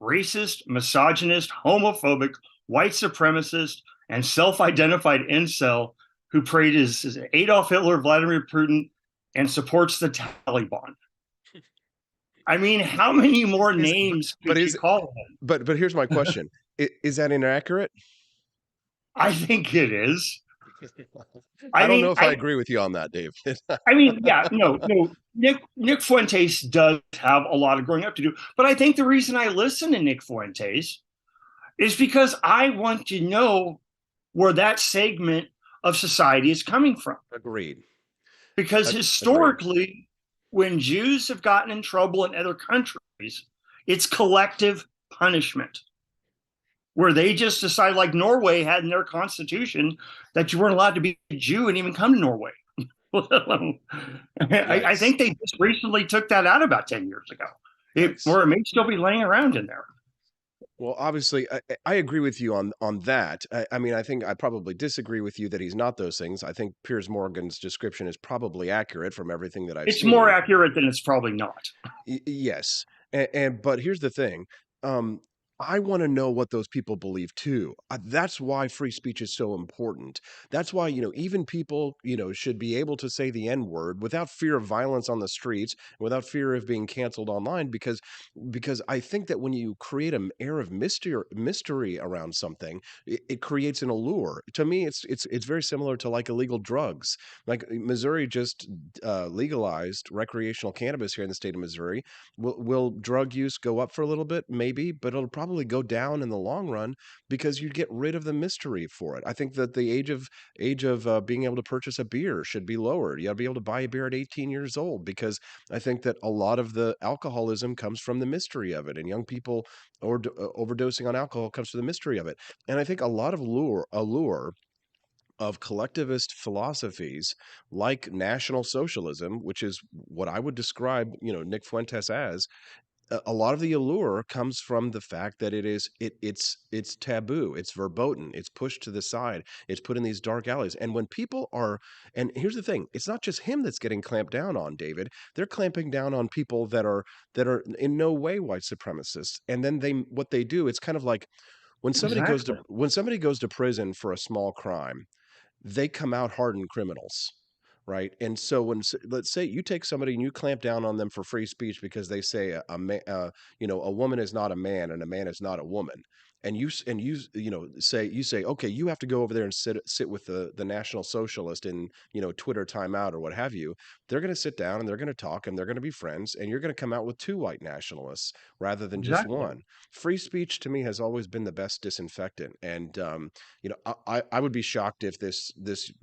racist, misogynist, homophobic, white supremacist, and self-identified incel who praises Adolf Hitler, Vladimir Putin, and supports the Taliban. I mean, how many more names could you call him? But here's my question: is that inaccurate? I think it is. I don't know if I agree with you on that, Dave. I mean, yeah, no. Nick Fuentes does have a lot of growing up to do, but I think the reason I listen to Nick Fuentes is because I want to know where that segment of society is coming from. Agreed. Because historically, when Jews have gotten in trouble in other countries, it's collective punishment, where they just decide, like Norway had in their constitution, that you weren't allowed to be a Jew and even come to Norway. I think they just recently took that out about 10 years ago, or it may still be laying around in there. Well, obviously, I agree with you on that. I mean, I think I probably disagree with you that he's not those things. I think Piers Morgan's description is probably accurate from everything that I've seen. It's more accurate than it's probably not. Yes, but here's the thing. I want to know what those people believe too. That's why free speech is so important. That's why, even people, should be able to say the N word without fear of violence on the streets, without fear of being canceled online, because I think that when you create an air of mystery around something, it creates an allure. To me, it's very similar to like illegal drugs. Like Missouri just legalized recreational cannabis here in the state of Missouri. Will drug use go up for a little bit? Maybe, but it'll probably go down in the long run because you get rid of the mystery for it. I think that the age of being able to purchase a beer should be lowered. You got to be able to buy a beer at 18 years old, because I think that a lot of the alcoholism comes from the mystery of it, and young people overdosing on alcohol comes from the mystery of it. And I think a lot of allure of collectivist philosophies like National Socialism, which is what I would describe, Nick Fuentes as, a lot of the allure comes from the fact that it's taboo, it's verboten, it's pushed to the side, it's put in these dark alleys. And when people are, and here's the thing, it's not just him that's getting clamped down on, David. They're clamping down on people that are in no way white supremacists. And then what they do, it's kind of like when somebody goes to prison for a small crime, they come out hardened criminals, right? And so let's say you take somebody and you clamp down on them for free speech because they say a woman is not a man and a man is not a woman, and you say, okay, you have to go over there and sit with the National Socialist in Twitter timeout or what have you. They're going to sit down and they're going to talk and they're going to be friends, and you're going to come out with two white nationalists rather than just one. Free speech to me has always been the best disinfectant, and I would be shocked if this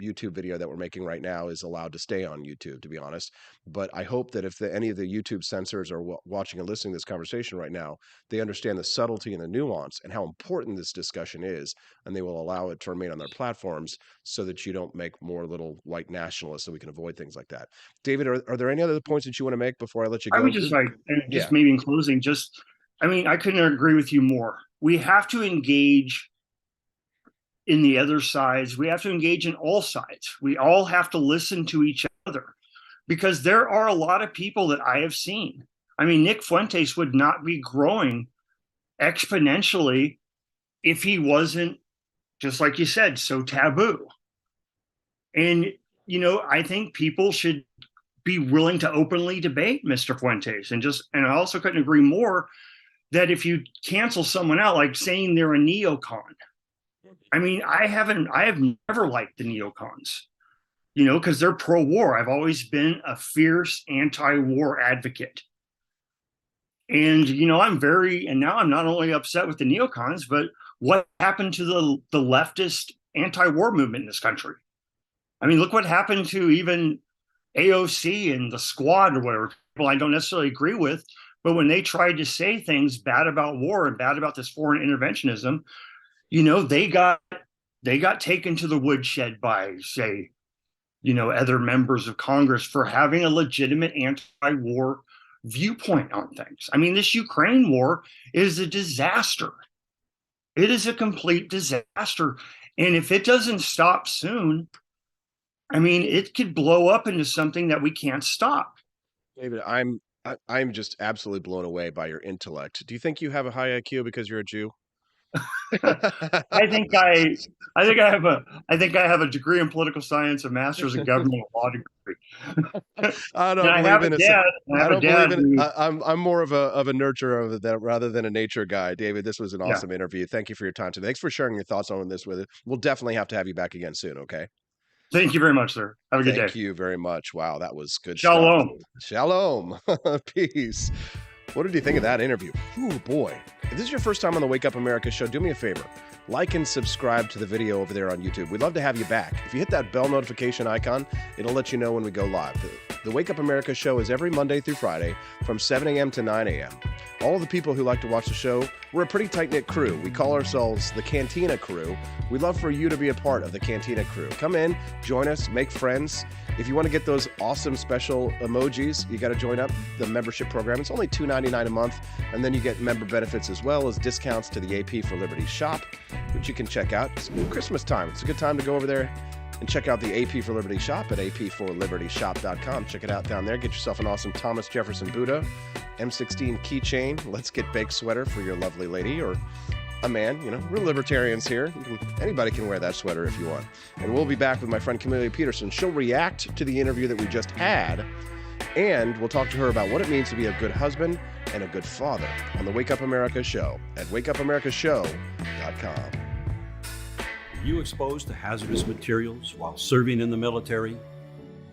YouTube video that we're making right now is allowed to stay on YouTube, to be honest. But I hope that if any of the YouTube censors are watching and listening to this conversation right now, they understand the subtlety and the nuance and how important this discussion is, and they will allow it to remain on their platforms so that you don't make more little white nationalists, so we can avoid things like that. David, are there any other points that you want to make before I let you go? I would just maybe in closing, I couldn't agree with you more. We have to engage in the other sides. We have to engage in all sides. We all have to listen to each other, because there are a lot of people that I have seen. I mean, Nick Fuentes would not be growing exponentially if he wasn't, just like you said, so taboo. And, I think people should be willing to openly debate Mr. Fuentes. And I also couldn't agree more that if you cancel someone out, like saying they're a neocon, I mean, I have never liked the neocons, because they're pro-war. I've always been a fierce anti-war advocate. And, now I'm not only upset with the neocons, but what happened to the leftist anti-war movement in this country? I mean, look what happened to even AOC and the Squad or whatever, people I don't necessarily agree with, but when they tried to say things bad about war and bad about this foreign interventionism, they got taken to the woodshed by, say, other members of Congress for having a legitimate anti-war viewpoint on things. I mean, this Ukraine war is a disaster. It is a complete disaster. And if it doesn't stop soon, I mean, it could blow up into something that we can't stop. David, I'm just absolutely blown away by your intellect. Do you think you have a high IQ because you're a Jew? I think I have a degree in political science, a master's in government law degree. I don't believe in it. I'm more of a nurturer of that rather than a nature guy. David, this was an awesome interview. Thank you for your time today. Thanks for sharing your thoughts on this with us. We'll definitely have to have you back again soon, okay? Thank you very much, sir. Have a good day. Thank you very much. Wow, that was good Shalom. stuff. Shalom. Peace. What did you think of that interview? Oh, boy. If this is your first time on the Wake Up America show, do me a favor. Like and subscribe to the video over there on YouTube. We'd love to have you back. If you hit that bell notification icon, it'll let you know when we go live. The Wake Up America show is every Monday through Friday from 7 a.m. to 9 a.m. All of the people who like to watch the show, we're a pretty tight-knit crew. We call ourselves the Cantina Crew. We'd love for you to be a part of the Cantina Crew. Come in, join us, make friends. If you want to get those awesome special emojis, you got to join up the membership program. It's only $2.99 a month, and then you get member benefits as well as discounts to the AP for Liberty shop, which you can check out. It's Christmas time. It's a good time to go over there and check out the AP for Liberty shop at apforlibertyshop.com. Check it out down there. Get yourself an awesome Thomas Jefferson Buddha, M16 keychain, Let's Get Baked sweater for your lovely lady or a man. You know, we're libertarians here. Anybody can wear that sweater if you want. And we'll be back with my friend Camellia Peterson. She'll react to the interview that we just had, and we'll talk to her about what it means to be a good husband and a good father on the Wake Up America show at wakeupAmericaShow.com. Are you exposed to hazardous materials while serving in the military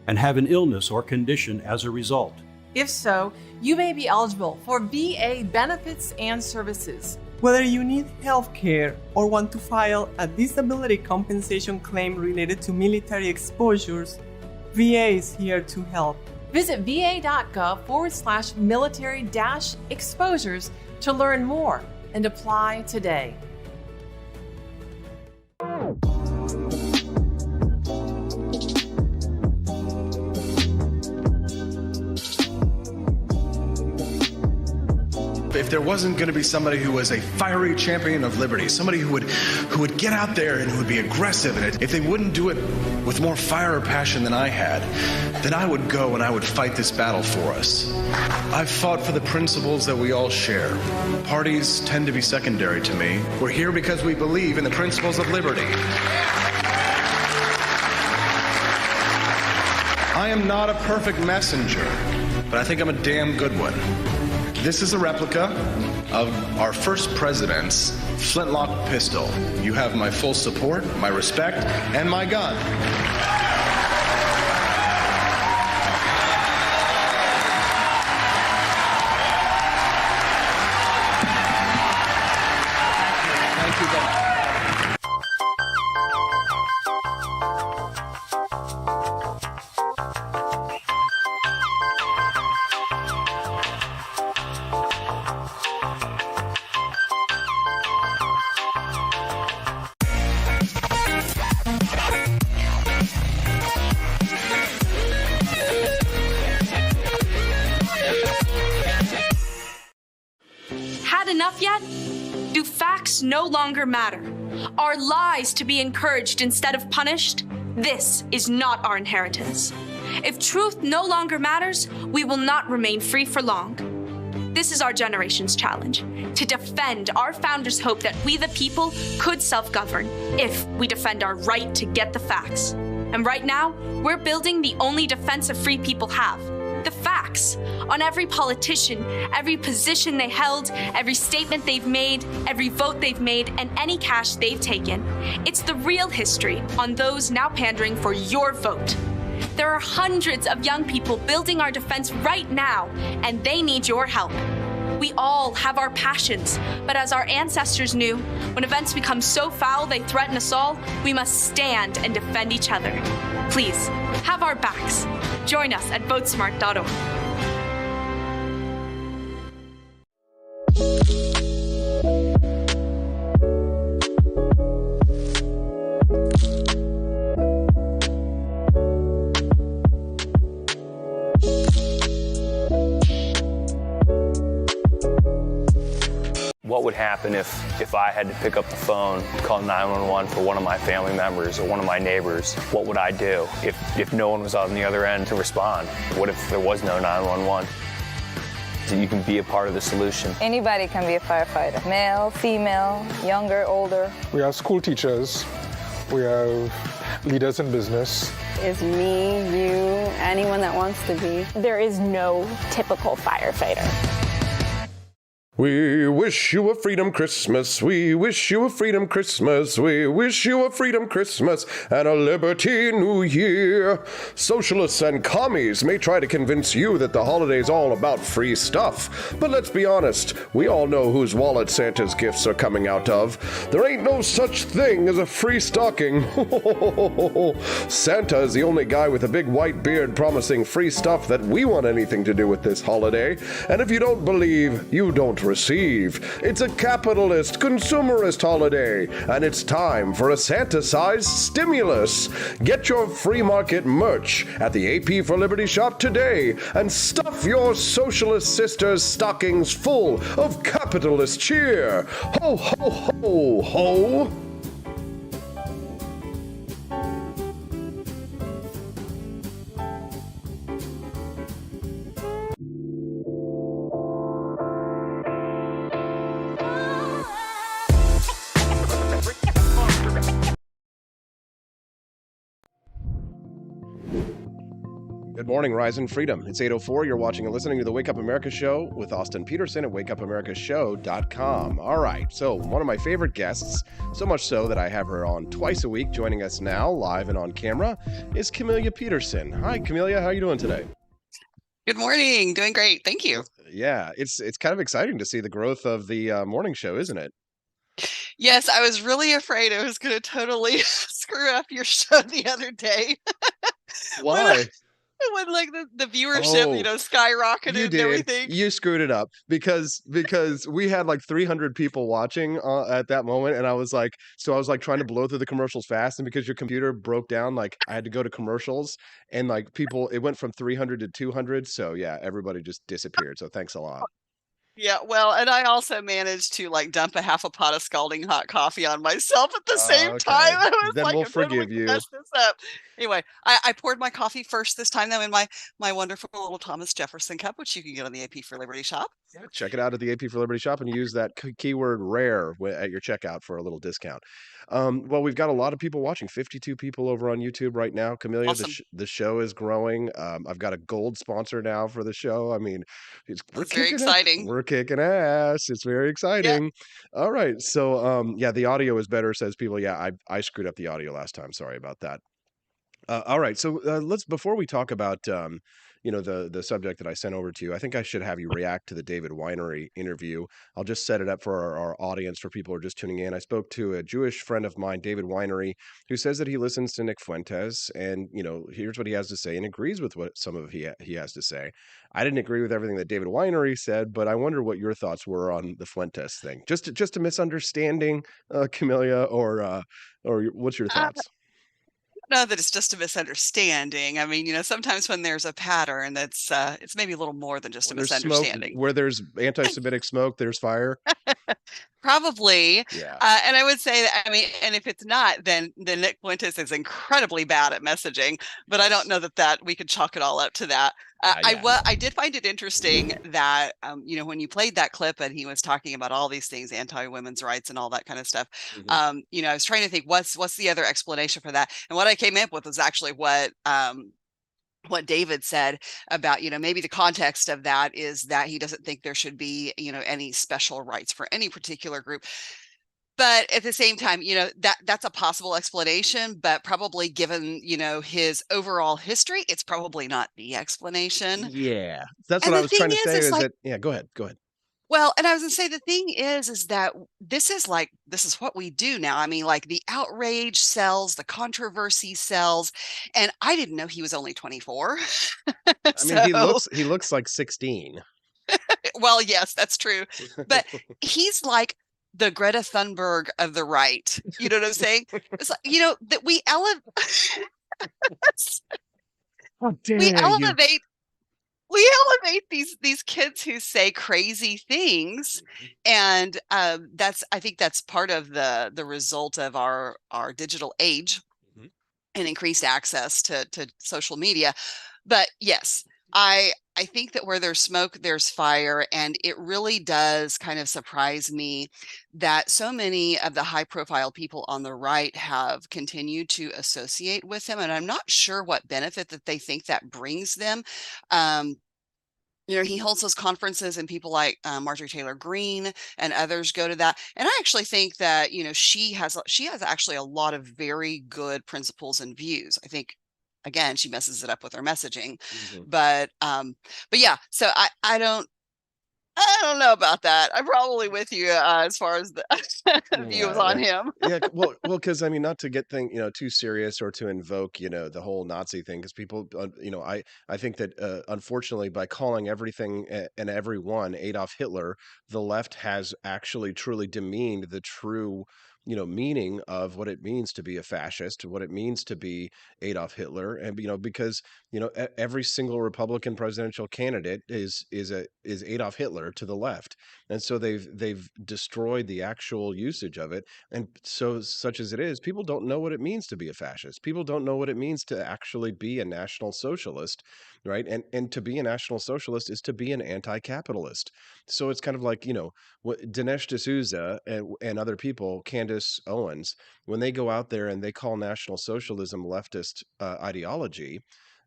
and have an illness or condition as a result? If so, you may be eligible for VA benefits and services. Whether you need health care or want to file a disability compensation claim related to military exposures, VA is here to help. Visit va.gov/military-exposures to learn more and apply today. If there wasn't going to be somebody who was a fiery champion of liberty, somebody who would get out there and who would be aggressive, and if they wouldn't do it with more fire or passion than I had, then I would go and I would fight this battle for us. I've fought for the principles that we all share. Parties tend to be secondary to me. We're here because we believe in the principles of liberty. I am not a perfect messenger, but I think I'm a damn good one. This is a replica of our first president's flintlock pistol. You have my full support, my respect, and my gun. Thank you, Ben. Had enough yet? Do facts no longer matter? Are lies to be encouraged instead of punished? This is not our inheritance. If truth no longer matters, we will not remain free for long. This is our generation's challenge, to defend our founders' hope that we the people could self-govern if we defend our right to get the facts. And right now, we're building the only defense of free people have, the facts on every politician, every position they held, every statement they've made, every vote they've made, and any cash they've taken. It's the real history on those now pandering for your vote. There are hundreds of young people building our defense right now, and they need your help. We all have our passions, but as our ancestors knew, when events become so foul they threaten us all, we must stand and defend each other. Please, have our backs. Join us at votesmart.org. What would happen if I had to pick up the phone, call 911 for one of my family members or one of my neighbors? What would I do if no one was on the other end to respond? What if there was no 911? that you can be a part of the solution. Anybody can be a firefighter. Male, female, younger, older. We have school teachers. We have leaders in business. Is me, you, anyone that wants to be. There is no typical firefighter. We wish you a freedom Christmas. We wish you a freedom Christmas. We wish you a freedom Christmas and a liberty New Year. Socialists and commies may try to convince you that the holiday's all about free stuff. But let's be honest, we all know whose wallet Santa's gifts are coming out of. There ain't no such thing as a free stocking. Santa is the only guy with a big white beard promising free stuff that we want anything to do with this holiday. And if you don't believe, you don't receive. It's a capitalist, consumerist holiday, and it's time for a Santa-sized stimulus. Get your free market merch at the AP for Liberty shop today and stuff your socialist sisters' stockings full of capitalist cheer. Ho, ho, ho, ho! Good morning, Rise and Freedom. It's 8:04. You're watching and listening to the Wake Up America Show with Austin Petersen at wakeupAmericaShow.com. All right, so one of my favorite guests, so much so that I have her on twice a week, joining us now, live and on camera, is Camellia Peterson. Hi, Camellia. How are you doing today? Good morning. Doing great. Thank you. Yeah, it's kind of exciting to see the growth of the morning show, isn't it? Yes, I was really afraid I was going to totally screw up your show the other day. Why? When like the viewership, skyrocketed and everything. You screwed it up because we had like 300 people watching at that moment, and I was like trying to blow through the commercials fast, and because your computer broke down, like I had to go to commercials, and like it went from 300 to 200. So yeah, everybody just disappeared. So thanks a lot. Yeah, well, and I also managed to like dump a half a pot of scalding hot coffee on myself at the same time. I was Then like, we'll I totally forgive you. messed this up. Anyway, I poured my coffee first this time, though, in my wonderful little Thomas Jefferson cup, which you can get on the AP for Liberty shop. Yeah, check it out at the AP for Liberty shop and use that keyword rare at your checkout for a little discount. Well, we've got a lot of people watching, 52 people over on YouTube right now. Camellia, Awesome. the show is growing. I've got a gold sponsor now for the show. I mean, It's very exciting. We're kicking ass. It's very exciting. All right. So, yeah, the audio is better, says people. Yeah, I screwed up the audio last time. Sorry about that. All right. So before we talk about, the subject that I sent over to you, I think I should have you react to the David Winery interview. I'll just set it up for our audience, for people who are just tuning in. I spoke to a Jewish friend of mine, David Winery, who says that he listens to Nick Fuentes, and here's what he has to say, and agrees with what some of he has to say. I didn't agree with everything that David Winery said, but I wonder what your thoughts were on the Fuentes thing. Just a misunderstanding, Camellia, or what's your thoughts? Know that it's just a misunderstanding. I mean, sometimes when there's a pattern, that's it's maybe a little more than just a misunderstanding. Where there's anti-Semitic smoke, there's fire. Probably. Yeah. And I would say that, and if it's not, then Nick Fuentes is incredibly bad at messaging, but I don't know that we could chalk it all up to that. I did find it interesting that, when you played that clip and he was talking about all these things, anti-women's rights and all that kind of stuff, I was trying to think what's the other explanation for that. And what I came up with was actually what David said about, maybe the context of that is that he doesn't think there should be, any special rights for any particular group. But at the same time, that's a possible explanation, but probably given, his overall history, it's probably not the explanation. Yeah. That's what I was trying to say yeah, go ahead. Well, and I was going to say, the thing is that this is what we do now. I mean, like the outrage sells, the controversy sells, and I didn't know he was only 24. I mean, he looks like 16. Well, yes, that's true. But he's like the Greta Thunberg of the right. You know what I'm saying? It's like, that we elevate. We elevate these kids who say crazy things, and I think that's part of the result of our digital age and increased access to social media. But yes, I I think that where there's smoke, there's fire. And it really does kind of surprise me that so many of the high profile people on the right have continued to associate with him. And I'm not sure what benefit that they think that brings them. He holds those conferences and people like Marjorie Taylor Greene and others go to that. And I actually think that, she has actually a lot of very good principles and views. I think, again, she messes it up with her messaging, but yeah, so I don't know about that. I'm probably with you as far as the views on him. Well, because I mean, not to get too serious or to invoke, the whole Nazi thing, because people, I think that unfortunately, by calling everything and everyone Adolf Hitler, the left has actually truly demeaned the true meaning of what it means to be a fascist, what it means to be Adolf Hitler. And because every single Republican presidential candidate is Adolf Hitler to the left, and so they've destroyed the actual usage of it. And so, such as it is, people don't know what it means to be a fascist. People don't know what it means to actually be a National Socialist, right? And to be a National Socialist is to be an anti-capitalist. So it's kind of like, what Dinesh D'Souza and other people, Candace Owens, when they go out there and they call National Socialism leftist ideology,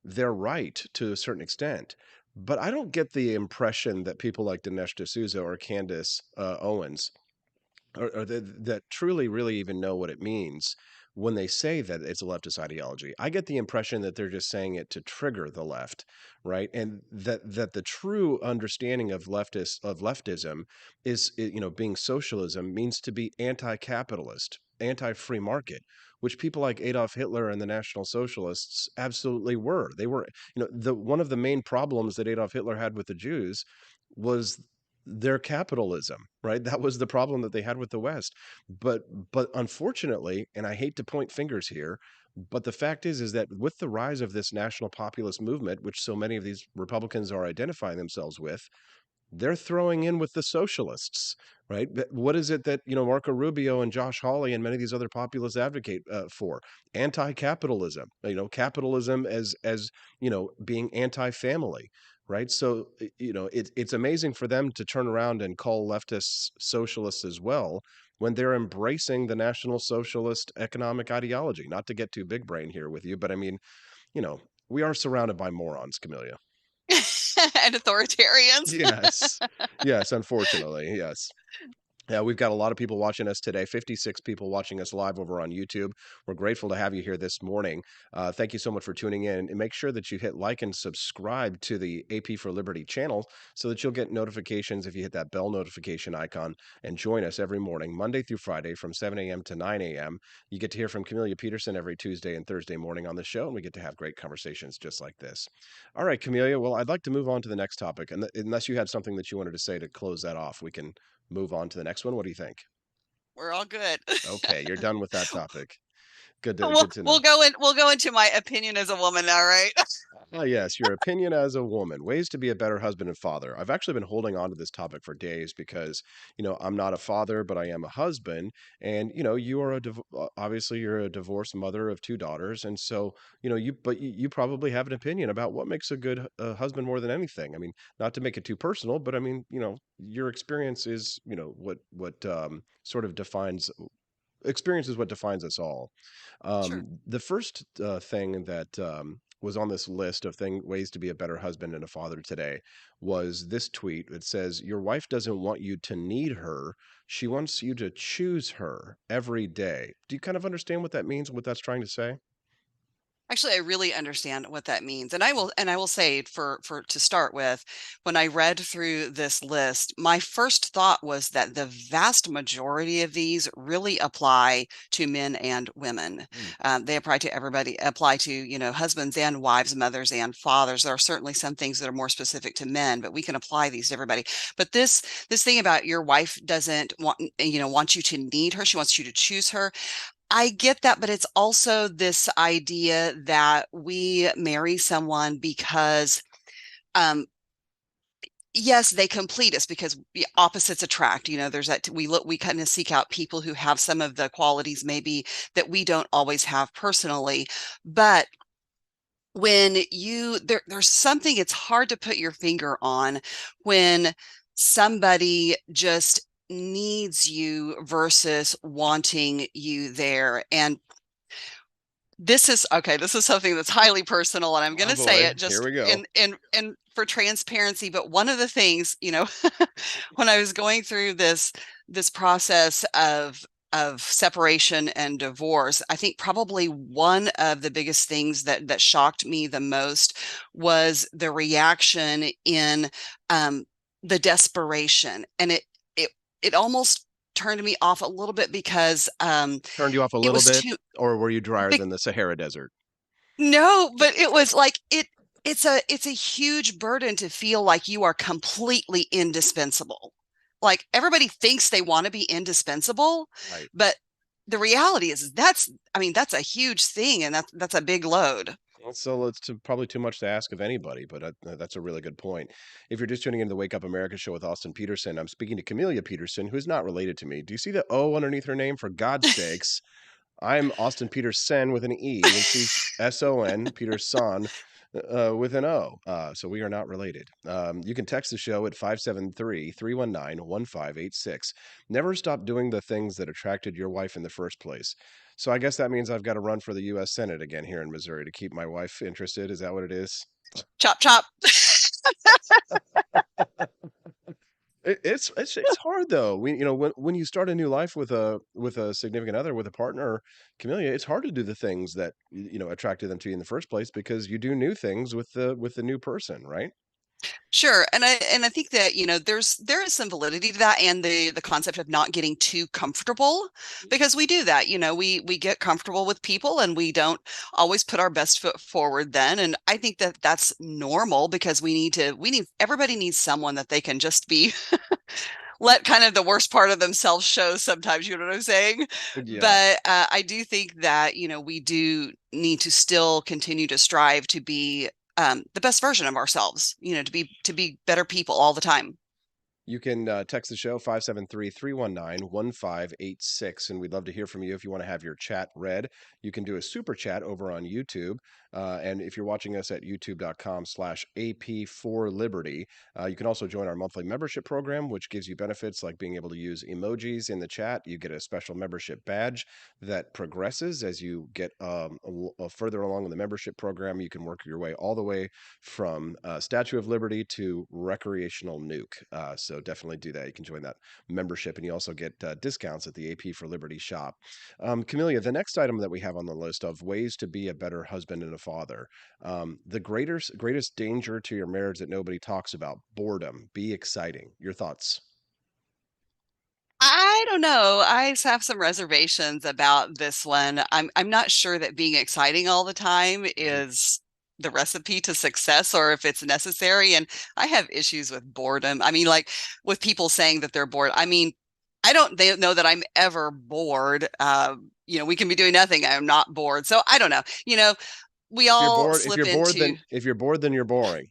they're right to a certain extent. But I don't get the impression that people like Dinesh D'Souza or Candace Owens or that truly really even know what it means when they say that it's a leftist ideology. I get the impression that they're just saying it to trigger the left, right? And that the true understanding of leftism is, being socialism means to be anti-capitalist, anti-free market, which people like Adolf Hitler and the National Socialists absolutely were. They were, one of the main problems that Adolf Hitler had with the Jews was their capitalism, right? That was the problem that they had with the West. But unfortunately, and I hate to point fingers here, but the fact is that with the rise of this national populist movement, which so many of these Republicans are identifying themselves with, they're throwing in with the socialists, right? What is it that Marco Rubio and Josh Hawley and many of these other populists advocate for? Anti-capitalism, capitalism as being anti-family, right? So it's amazing for them to turn around and call leftists socialists as well when they're embracing the National Socialist economic ideology. Not to get too big brain here with you, but I mean, we are surrounded by morons, Camellia. And authoritarians. Yes, unfortunately, yes. Yeah, we've got a lot of people watching us today, 56 people watching us live over on YouTube. We're grateful to have you here this morning. Thank you so much for tuning in. And make sure that you hit like and subscribe to the AP for Liberty channel so that you'll get notifications if you hit that bell notification icon, and join us every morning, Monday through Friday from 7 a.m. to 9 a.m. You get to hear from Camellia Peterson every Tuesday and Thursday morning on the show, and we get to have great conversations just like this. All right, Camellia, well, I'd like to move on to the next topic. And unless you had something that you wanted to say to close that off, we can move on to the next one. What do you think? We're all good. Okay, you're done with that topic. Good to know. We'll go into my opinion as a woman now, right? Oh, yes, your opinion as a woman. Ways to be a better husband and father. I've actually been holding on to this topic for days because, I'm not a father, but I am a husband. And, you are obviously you're a divorced mother of 2 daughters. And so, you probably have an opinion about what makes a good husband more than anything. I mean, not to make it too personal, but I mean, your experience is, what sort of defines experience is what defines us all. Sure. The first thing that was on this list of ways to be a better husband and a father today was this tweet that says, "Your wife doesn't want you to need her. She wants you to choose her every day." Do you kind of understand what that means, what that's trying to say? Actually, I really understand what that means. And I will say for to start with, when I read through this list, my first thought was that the vast majority of these really apply to men and women. They apply to everybody, apply to, husbands and wives, mothers and fathers. There are certainly some things that are more specific to men, but we can apply these to everybody. But this thing about your wife doesn't want you to need her. She wants you to choose her. I get that, but it's also this idea that we marry someone because, yes, they complete us because opposites attract. There's that we kind of seek out people who have some of the qualities maybe that we don't always have personally, but when there's something it's hard to put your finger on when somebody just needs you versus wanting you there. And this is something that's highly personal, and I'm going Oh to say boy, it here just we go. in for transparency. But one of the things, when I was going through this process of separation and divorce, I think probably one of the biggest things that shocked me the most was the reaction in the desperation, and it almost turned me off a little bit because Turned you off a it little was bit, too. or were you drier than the Sahara Desert? No, but it was like it's a huge burden to feel like you are completely indispensable. Like everybody thinks they want to be indispensable, Right. but the reality is that's a huge thing, and that's a big load. So it's probably too much to ask of anybody, but that's a really good point. If you're just tuning into the Wake Up America show with Austin Petersen, I'm speaking to Camellia Peterson, who's not related to me. Do you see the O underneath her name? For God's sakes, I'm Austin Petersen with an E, and she's Son Peterson with an O. So we are not related. You can text the show at 573-319-1586. Never stop doing the things that attracted your wife in the first place. So I guess that means I've got to run for the U.S. Senate again here in Missouri to keep my wife interested. Is that what it is? Chop chop. It's hard though. When you start a new life with a significant other, with a partner, Camellia, it's hard to do the things that attracted them to you in the first place because you do new things with the new person, right? Sure. And I think that, there is some validity to that, and the concept of not getting too comfortable, because we do that. We get comfortable with people, and we don't always put our best foot forward then. And I think that that's normal, because everybody needs someone that they can just be let kind of the worst part of themselves show sometimes, you know what I'm saying? Yeah. But I do think that, we do need to still continue to strive to be the best version of ourselves, to be better people all the time. You can text the show 573-319-1586, and we'd love to hear from you. If you want to have your chat read, you can do a super chat over on YouTube. And if you're watching us at youtube.com/AP4Liberty, you can also join our monthly membership program, which gives you benefits like being able to use emojis in the chat. You get a special membership badge that progresses as you get further along in the membership program. You can work your way all the way from Statue of Liberty to recreational nuke. So definitely do that. You can join that membership, and you also get discounts at the AP for Liberty shop. Camellia, the next item that we have on the list of ways to be a better husband and a father, the greatest danger to your marriage that nobody talks about: boredom. Be exciting. Your thoughts? I don't know. I have some reservations about this one. I'm not sure that being exciting all the time is the recipe to success, or if it's necessary. And I have issues with boredom. I mean, like, with people saying that they're bored. I mean, they know that I'm ever bored. We can be doing nothing. I'm not bored. So I don't know. We If you're all bored, slip into. then you're boring.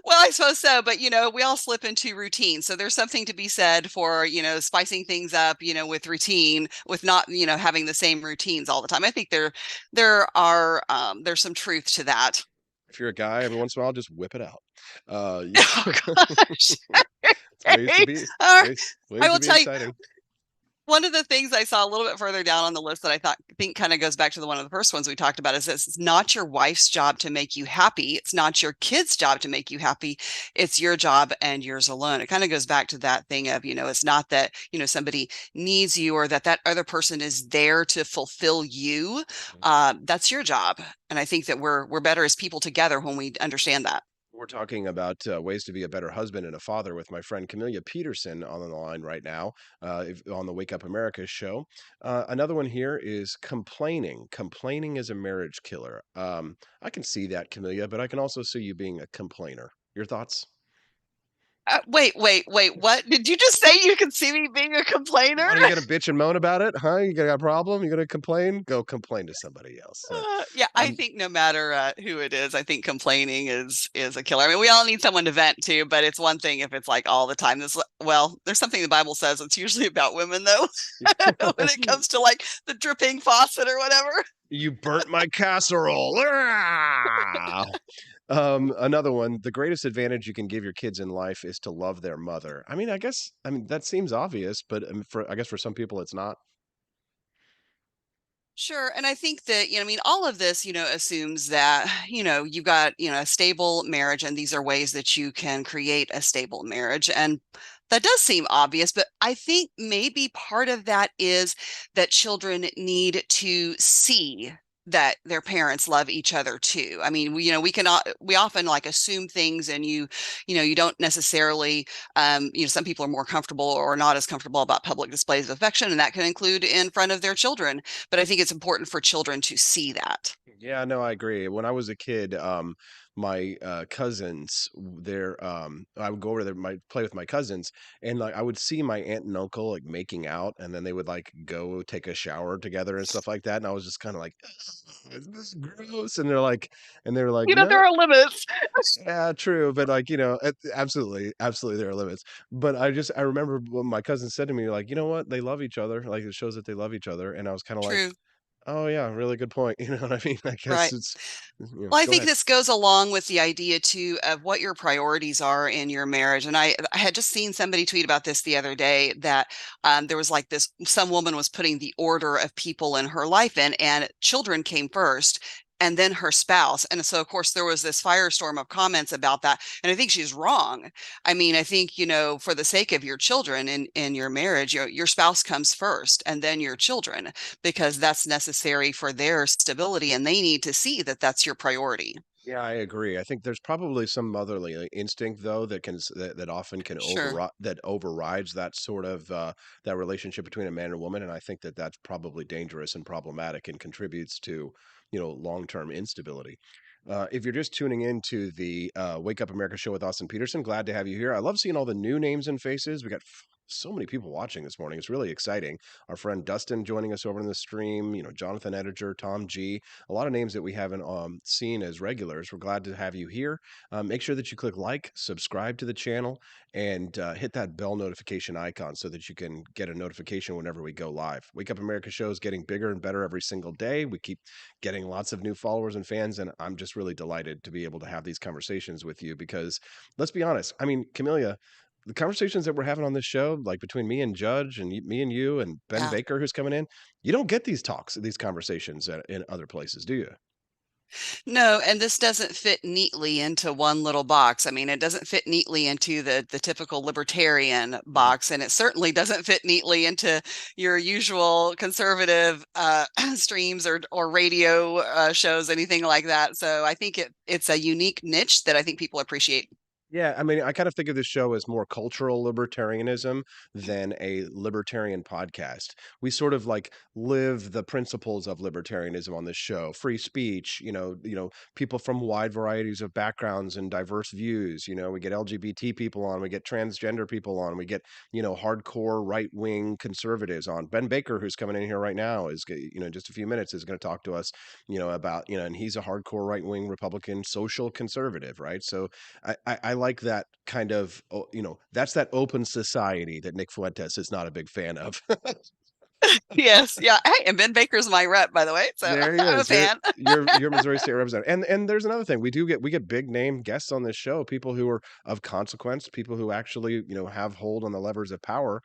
Well, I suppose so, but we all slip into routine. So there's something to be said for, spicing things up, with routine, with not, having the same routines all the time. I think there's some truth to that. If you're a guy, every once in a while, just whip it out. Oh gosh. Ways to be All right. ways I to will be tell you, exciting. one of the things I saw a little bit further down on the list that I think kind of goes back to one of the first ones we talked about, is this: it's not your wife's job to make you happy. It's not your kid's job to make you happy. It's your job and yours alone. It kind of goes back to that thing of, it's not that, somebody needs you, or that other person is there to fulfill you. That's your job. And I think that we're better as people together when we understand that. We're talking about ways to be a better husband and a father with my friend Camellia Peterson on the line right now, on the Wake Up America show. Another one here is complaining. Complaining is a marriage killer. I can see that, Camellia, but I can also see you being a complainer. Your thoughts? Wait. What did you just say? You can see me being a complainer? What, are you gonna bitch and moan about it? Huh? You got a problem? You gonna complain? Go complain to somebody else. Yeah, I I'm think no matter who it is, I think complaining is a killer. I mean, we all need someone to vent to, but it's one thing if it's like all the time. There's something the Bible says it's usually about women though, when it comes to like the dripping faucet or whatever. You burnt my casserole. Ah! Another one. The greatest advantage you can give your kids in life is to love their mother. I mean that seems obvious, but I guess for some people it's not. Sure. And I think that, I mean, all of this, assumes that, you've got, a stable marriage, and these are ways that you can create a stable marriage. And that does seem obvious, but I think maybe part of that is that children need to see that their parents love each other too. I mean, we often like assume things, and you don't necessarily, some people are more comfortable or not as comfortable about public displays of affection, and that can include in front of their children. But I think it's important for children to see that. Yeah, no, I agree. When I was a kid, my cousins, I would go over there, play with my cousins, and like I would see my aunt and uncle like making out, and then they would like go take a shower together and stuff like that, and I was just kind of like, "Is this gross?" And they were like, There "No." are limits. Yeah, true, but like absolutely, absolutely, there are limits. But I remember when my cousin said to me, like, you know what, they love each other. Like it shows that they love each other, and I was kind of like, True. oh yeah, really good point. You know what I mean? I guess Right. it's, Well, I go think ahead. this goes along with the idea too of what your priorities are in your marriage. And I had just seen somebody tweet about this the other day, that there was like some woman was putting the order of people in her life in, and children came first and then her spouse. And so, of course, there was this firestorm of comments about that. And I think she's wrong. I mean, I think, for the sake of your children in your marriage, your spouse comes first and then your children, because that's necessary for their stability, and they need to see that that's your priority. Yeah, I agree. I think there's probably some motherly instinct though that that often can Sure. overrides that sort of that relationship between a man and a woman, and I think that that's probably dangerous and problematic and contributes to long-term instability. If you're just tuning in to the Wake Up America show with Austin Petersen, glad to have you here. I love seeing all the new names and faces. We got so many people watching this morning. It's really exciting. Our friend Dustin joining us over in the stream. Jonathan Editor, Tom G, a lot of names that we haven't seen as regulars. We're glad to have you here. Make sure that you click like, subscribe to the channel, and hit that bell notification icon so that you can get a notification whenever we go live. Wake Up America show is getting bigger and better every single day. We keep getting lots of new followers and fans, and I'm just really delighted to be able to have these conversations with you because let's be honest. I mean, Camellia, the conversations that we're having on this show, like between me and Judge and me and you and Ben Yeah. Baker, who's coming in, you don't get these conversations in other places, do you? No, and this doesn't fit neatly into one little box. I mean, it doesn't fit neatly into the typical libertarian box, and it certainly doesn't fit neatly into your usual conservative streams or radio shows, anything like that. So I think it's a unique niche that I think people appreciate. Yeah, I mean, I kind of think of this show as more cultural libertarianism than a libertarian podcast. We sort of like live the principles of libertarianism on this show. Free speech, people from wide varieties of backgrounds and diverse views. We get LGBT people on, we get transgender people on, we get, hardcore right-wing conservatives on. Ben Baker, who's coming in here right now, is, just a few minutes is going to talk to us, about, and he's a hardcore right-wing Republican social conservative, right? So I like that kind of, that's that open society that Nick Fuentes is not a big fan of. Yes, yeah. Hey, and Ben Baker's my rep, by the way, so There he I'm a is. You're, fan. you're Missouri State representative. And there's another thing. We get big name guests on this show, people who are of consequence, people who actually, have hold on the levers of power.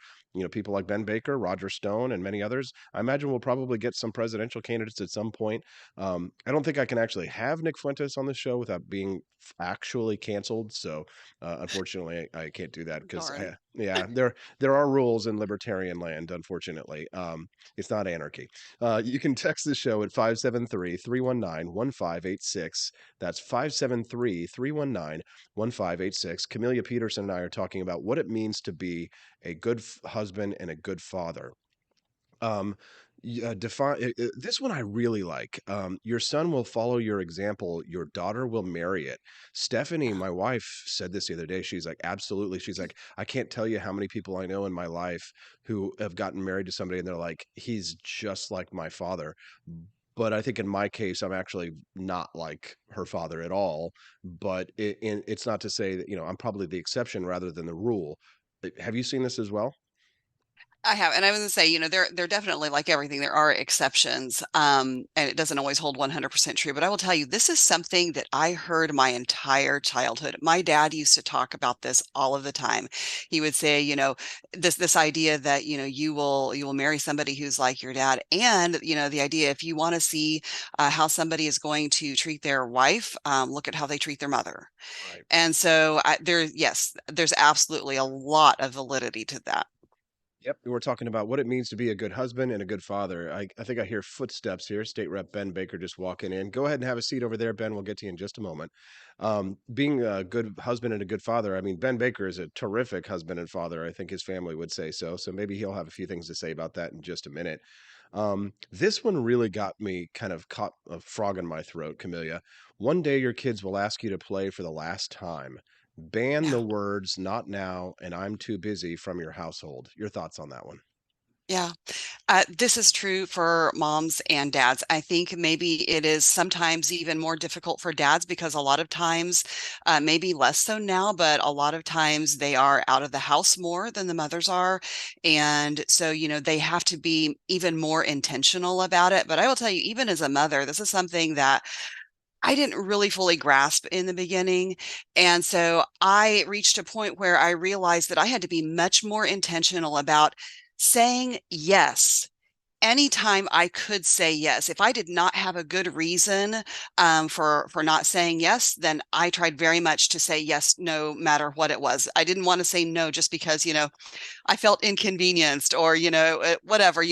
People like Ben Baker, Roger Stone, and many others. I imagine we'll probably get some presidential candidates at some point. I don't think I can actually have Nick Fuentes on the show without being actually canceled. So unfortunately, I can't do that because yeah, there are rules in libertarian land. Unfortunately, it's not anarchy. You can text the show at 573-319-1586. That's 573-319-1586. Camellia Petersen and I are talking about what it means to be a good husband and a good father. Um, Define this one. I really like. Your son will follow your example. Your daughter will marry it. Stephanie, my wife, said this the other day. She's like, absolutely. She's like, I can't tell you how many people I know in my life who have gotten married to somebody and they're like, he's just like my father. But I think in my case, I'm actually not like her father at all. But it's not to say that, I'm probably the exception rather than the rule. Have you seen this as well? I have, and I was gonna say, they're definitely like everything. There are exceptions, and it doesn't always hold 100% true. But I will tell you, this is something that I heard my entire childhood. My dad used to talk about this all of the time. He would say, this idea that you will marry somebody who's like your dad, and the idea if you want to see how somebody is going to treat their wife, look at how they treat their mother. Right. And so there's absolutely a lot of validity to that. Yep. We're talking about what it means to be a good husband and a good father. I think I hear footsteps here. State Rep Ben Baker just walking in. Go ahead and have a seat over there, Ben. We'll get to you in just a moment. Being a good husband and a good father, I mean, Ben Baker is a terrific husband and father. I think his family would say so. So maybe he'll have a few things to say about that in just a minute. This one really got me kind of caught a frog in my throat, Camellia. One day your kids will ask you to play for the last time. Ban the words "not now" and "I'm too busy" from your household. Your thoughts on that one? Yeah, this is true for moms and dads. I think maybe it is sometimes even more difficult for dads because a lot of times, maybe less so now, but a lot of times they are out of the house more than the mothers are. And so, they have to be even more intentional about it. But I will tell you, even as a mother, this is something that I didn't really fully grasp in the beginning. And so I reached a point where I realized that I had to be much more intentional about saying yes anytime I could say yes. If I did not have a good reason for not saying yes, then I tried very much to say yes no matter what it was. I didn't want to say no just because I felt inconvenienced or whatever.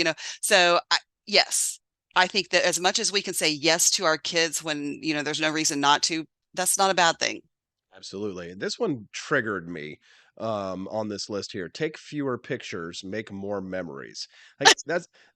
So yes, I think that as much as we can say yes to our kids when there's no reason not to, that's not a bad thing. Absolutely. This one triggered me on this list here. Take fewer pictures, make more memories. Like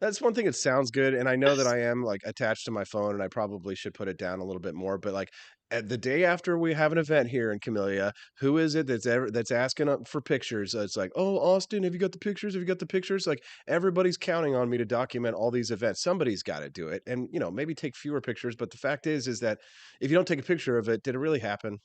that's one thing. It sounds good, and I know that I am like attached to my phone, and I probably should put it down a little bit more. But like the day after we have an event here in Camellia, who is it that's asking up for pictures? It's like, oh, Austin, have you got the pictures? Have you got the pictures? Like everybody's counting on me to document all these events. Somebody's got to do it, and maybe take fewer pictures. But the fact is that if you don't take a picture of it, did it really happen?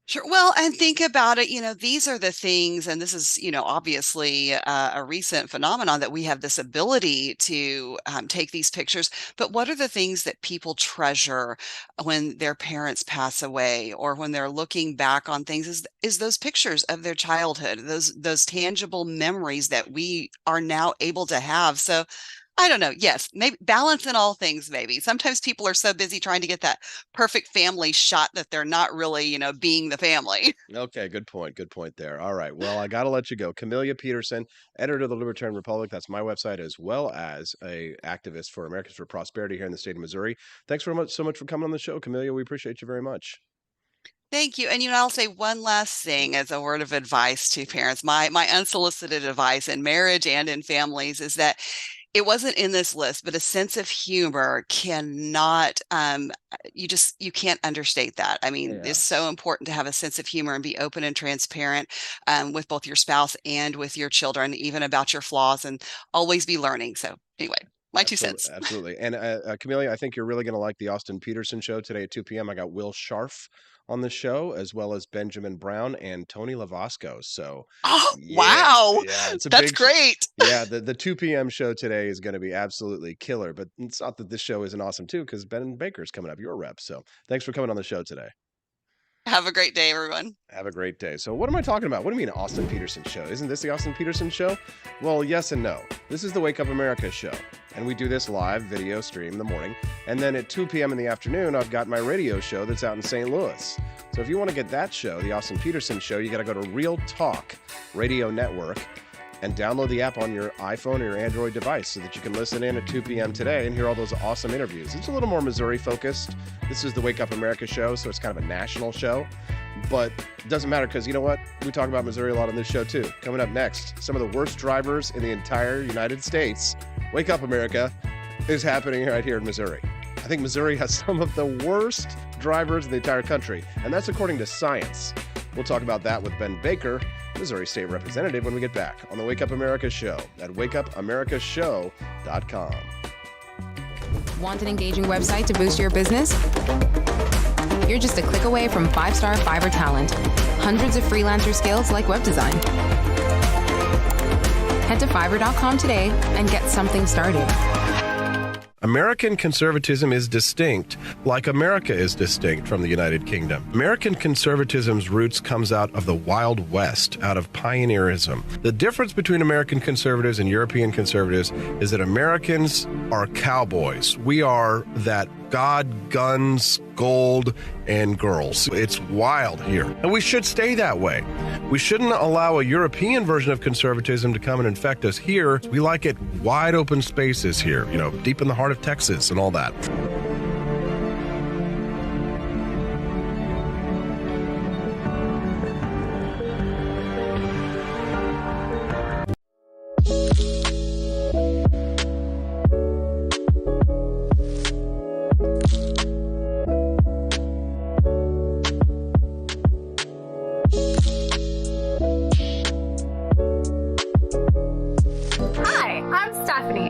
Sure. Well, and think about it, these are the things, and this is, obviously a recent phenomenon that we have this ability to take these pictures. But what are the things that people treasure when their parents pass away or when they're looking back on things is those pictures of their childhood, those tangible memories that we are now able to have. So I don't know. Yes, maybe balance in all things, maybe. Sometimes people are so busy trying to get that perfect family shot that they're not really, being the family. Okay, good point. Good point there. All right. Well, I got to let you go. Camellia Peterson, editor of the Libertarian Republic. That's my website, as well as a activist for Americans for Prosperity here in the state of Missouri. Thanks so much for coming on the show, Camellia. We appreciate you very much. Thank you. And I'll say one last thing as a word of advice to parents. My canceled advice in marriage and in families is that it wasn't in this list, but a sense of humor cannot, you can't understate that. I mean, it's so important to have a sense of humor and be open and transparent with both your spouse and with your children, even about your flaws, and always be learning. So anyway, my 2 cents. Absolutely. And Camellia, I think you're really going to like the Austin Petersen show today at 2 p.m. I got Will Scharf on the show, as well as Benjamin Brown and Tony Lavasco. So, wow, that's great. Yeah, the 2 p.m. show today is going to be absolutely killer. But it's not that this show isn't awesome too, because Ben Baker's coming up, your rep. So, thanks for coming on the show today. Have a great day, everyone. Have a great day. So what am I talking about? What do you mean Austin Petersen show? Isn't this the Austin Petersen show? Well, yes and no. This is the Wake Up America show. And we do this live video stream in the morning. And then at 2 p.m. in the afternoon, I've got my radio show that's out in St. Louis. So if you want to get that show, the Austin Petersen show, you got to go to Real Talk Radio Network. and download the app on your iPhone or your Android device so that you can listen in at 2 p.m. today and hear all those awesome interviews. It's a little more Missouri focused. This is the Wake Up America show, so it's kind of a national show. But it doesn't matter because you know what? We talk about Missouri a lot on this show too. Coming up next, some of the worst drivers in the entire United States. Wake Up America is happening right here in Missouri. I think Missouri has some of the worst drivers in the entire country, and that's according to science. We'll talk about that with Ben Baker, Missouri State Representative, when we get back on the Wake Up America show at wakeupamericashow.com. Want an engaging website to boost your business? You're just a click away from 5-star Fiverr talent. Hundreds of freelancer skills like web design. Head to Fiverr.com today and get something started. American conservatism is distinct, like America is distinct from the United Kingdom. American conservatism's roots comes out of the Wild West, out of pioneerism. The difference between American conservatives and European conservatives is that Americans are cowboys. We are that God, guns, gold, and girls. It's wild here. And we should stay that way. We shouldn't allow a European version of conservatism to come and infect us here. We like it wide open spaces here, deep in the heart of Texas and all that.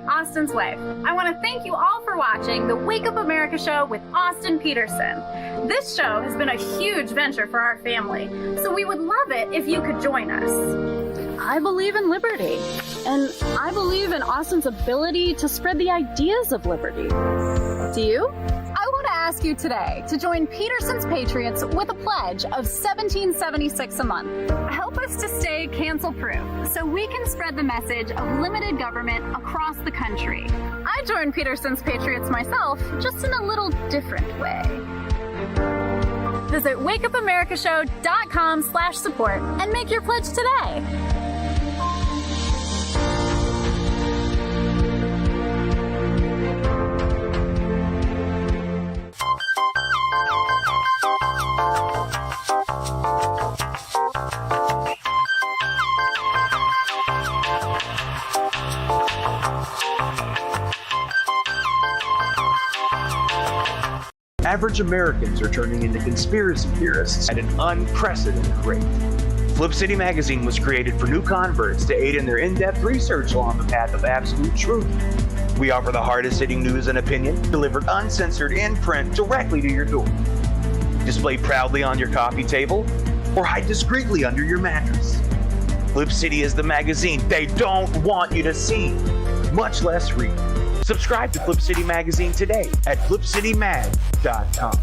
Austin's wife. I want to thank you all for watching the Wake Up America show with Austin Petersen. This show has been a huge venture for our family, so we would love it if you could join us. I believe in liberty, and I believe in Austin's ability to spread the ideas of liberty. Do you? I want to ask you today to join Petersen's Patriots with a pledge of $17.76 a month. Help us to stay cancel-proof so we can spread the message of limited government across the country. I joined Petersen's Patriots myself, just in a little different way. Visit wakeupamericashow.com/support and make your pledge today. Average Americans are turning into conspiracy theorists at an unprecedented rate. Flip City Magazine was created for new converts to aid in their in-depth research along the path of absolute truth. We offer the hardest-hitting news and opinion, delivered uncensored in print directly to your door. Display proudly on your coffee table, or hide discreetly under your mattress. Flip City is the magazine they don't want you to see, much less read. Subscribe to Flip City Magazine today at flipcitymag.com.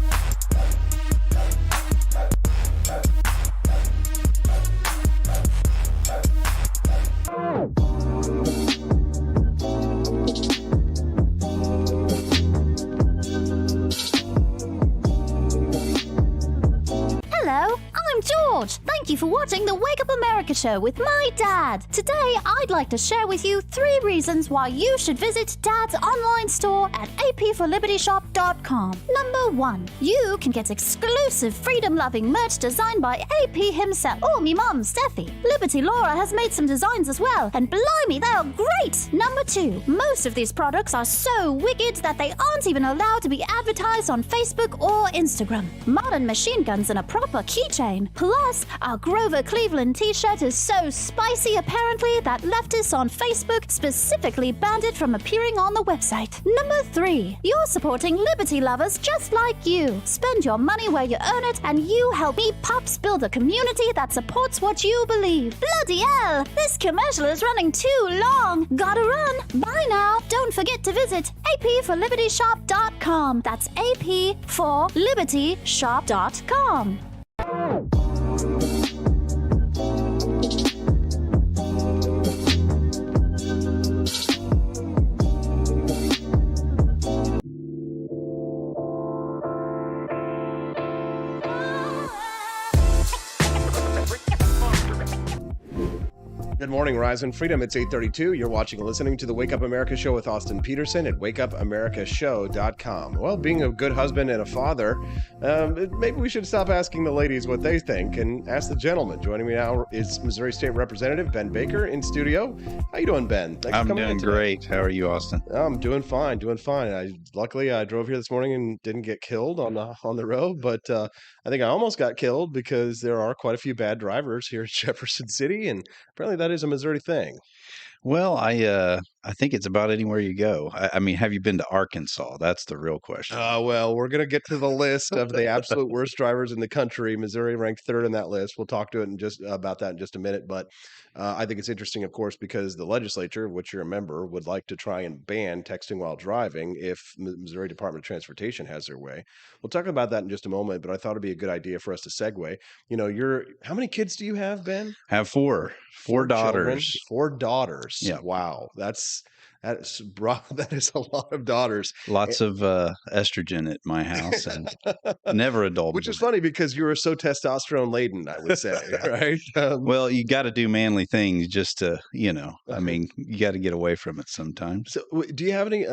Hello, I'm George. Thank you for watching the Wake Up America show with my dad. Today, I'd like to share with you 3 reasons why you should visit Dad's online store at apforlibertyshop.com. Number 1, you can get exclusive freedom-loving merch designed by AP himself, or me mum, Steffi. Liberty Laura has made some designs as well, and blimey, they are great! Number 2, most of these products are so wicked that they aren't even allowed to be advertised on Facebook or Instagram. Modern machine guns and a proper keychain. Plus, our Grover Cleveland t-shirt is so spicy apparently that leftists on Facebook specifically banned it from appearing on the website. Number 3, you're supporting liberty lovers just like you. Spend your money where you earn it, and you help me pups build a community that supports what you believe. Bloody hell, this commercial is running too long. Gotta run. Bye now. Don't forget to visit apforlibertyshop.com. That's apforlibertyshop.com. Good morning, Rise and Freedom. It's 8:32. You're watching and listening to the Wake Up America Show with Austin Petersen at wakeupAmericaShow.com. Well, being a good husband and a father, maybe we should stop asking the ladies what they think and ask the gentlemen. Joining me now is Missouri State Representative Ben Baker in studio. How you doing, Ben? Thanks I'm for coming doing in today. great. How are you, Austin? I'm doing fine, doing fine. Luckily I drove here this morning and didn't get killed on the road, but I think I almost got killed because there are quite a few bad drivers here in Jefferson City, and apparently that is a Missouri thing. Well, I think it's about anywhere you go. I mean, have you been to Arkansas? That's the real question. Well, we're going to get to the list of the absolute worst drivers in the country. Missouri ranked third in that list. We'll talk to it about that in just a minute. But I think it's interesting, of course, because the legislature, of which you're a member, would like to try and ban texting while driving if Missouri Department of Transportation has their way. We'll talk about that in just a moment. But I thought it'd be a good idea for us to segue. You know, how many kids do you have, Ben? I have four daughters. Children, 4 daughters. Yeah. Wow. That is a lot of daughters. Lots of estrogen at my house, and never adult. Which is funny because you were so testosterone laden, I would say, right? Well, you got to do manly things just to, I mean, you got to get away from it sometimes. So, do you have any,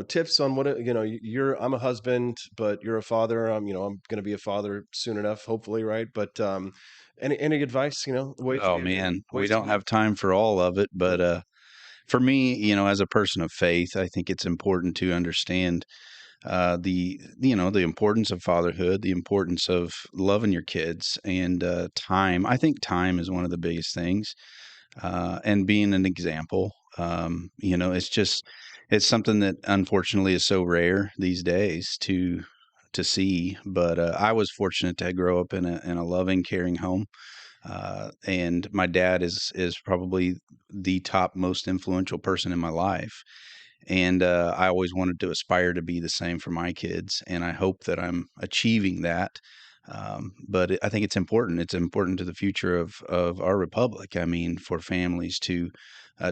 tips on what I'm a husband, but you're a father. I'm going to be a father soon enough, hopefully, right? But any advice? Oh man, we don't have time for all of it, but for me, as a person of faith, I think it's important to understand the importance of fatherhood, the importance of loving your kids, and time. I think time is one of the biggest things, and being an example. It's something that unfortunately is so rare these days to see. But I was fortunate to grow up in a loving, caring home. And my dad is probably the top most influential person in my life. And I always wanted to aspire to be the same for my kids. And I hope that I'm achieving that. But I think it's important. It's important to the future of our republic. I mean, for families to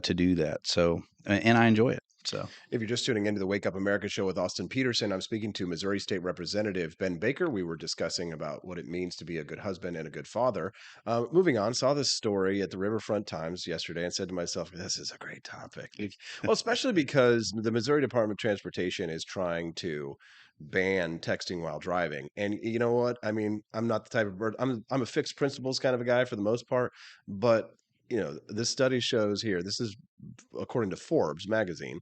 do that. So, and I enjoy it. So, if you're just tuning into the Wake Up America Show with Austin Petersen, I'm speaking to Missouri State Representative Ben Baker. We were discussing about what it means to be a good husband and a good father. Moving on, saw this story at the Riverfront Times yesterday and said to myself, this is a great topic. Well, especially because the Missouri Department of Transportation is trying to ban texting while driving. And you know what? I mean, I'm not the type of bird. I'm a fixed principles kind of a guy for the most part, but this study shows here, this is according to Forbes magazine,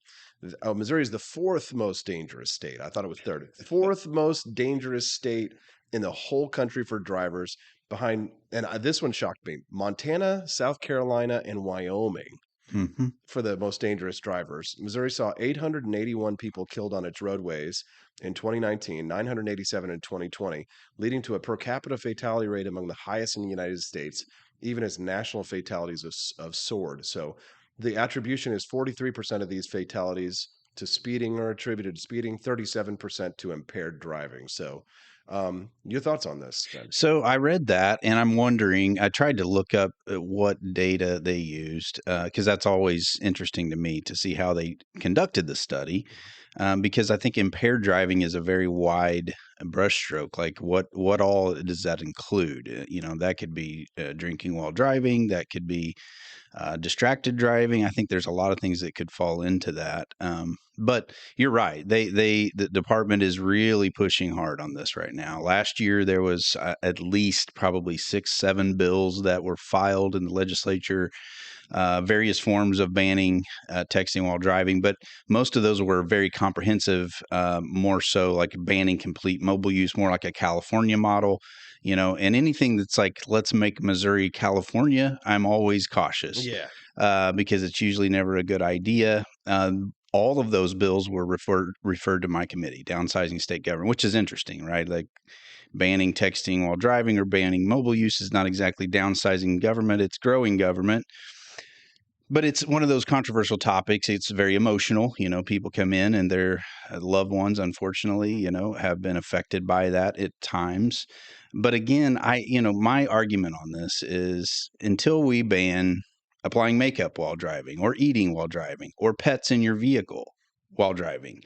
Missouri is the 4th most dangerous state. I thought it was 3rd. 4th most dangerous state in the whole country for drivers, behind, and this one shocked me, Montana, South Carolina, and Wyoming. Mm-hmm. For the most dangerous drivers. Missouri saw 881 people killed on its roadways in 2019, 987 in 2020, leading to a per capita fatality rate among the highest in the United States, even as national fatalities have soared. So the attribution is 43% of these fatalities to speeding are attributed to speeding, 37% to impaired driving. So your thoughts on this, Ben? So I read that, and I'm wondering, I tried to look up what data they used, because that's always interesting to me to see how they conducted the study, because I think impaired driving is a very wide brushstroke. Like what all does that include? That could be drinking while driving, that could be distracted driving. I think there's a lot of things that could fall into that. But you're right. The department is really pushing hard on this right now. Last year, there was at least probably 6-7 bills that were filed in the legislature, various forms of banning texting while driving. But most of those were very comprehensive, more so like banning complete mobile use, more like a California model. And anything that's like, let's make Missouri California, I'm always cautious. Yeah. Because it's usually never a good idea. All of those bills were referred to my committee, downsizing state government, which is interesting, right? Like banning texting while driving or banning mobile use is not exactly downsizing government, it's growing government. But it's one of those controversial topics. It's very emotional. People come in and their loved ones, unfortunately, have been affected by that at times. But again, my argument on this is until we ban applying makeup while driving or eating while driving or pets in your vehicle while driving,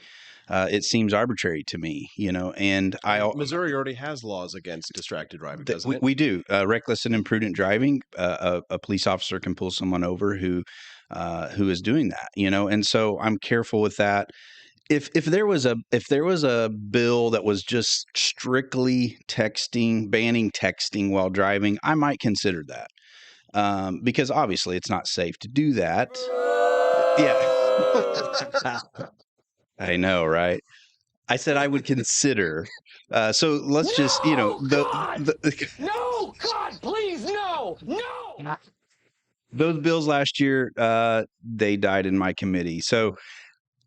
it seems arbitrary to me, and Missouri already has laws against distracted driving, doesn't it? we do. Reckless and imprudent driving. A police officer can pull someone over who is doing that, and so I'm careful with that. If there was a bill that was just strictly banning texting while driving, I might consider that, because obviously it's not safe to do that. Yeah, I know, right? I said I would consider. So let's just, No, God, please, no. Those bills last year, they died in my committee. So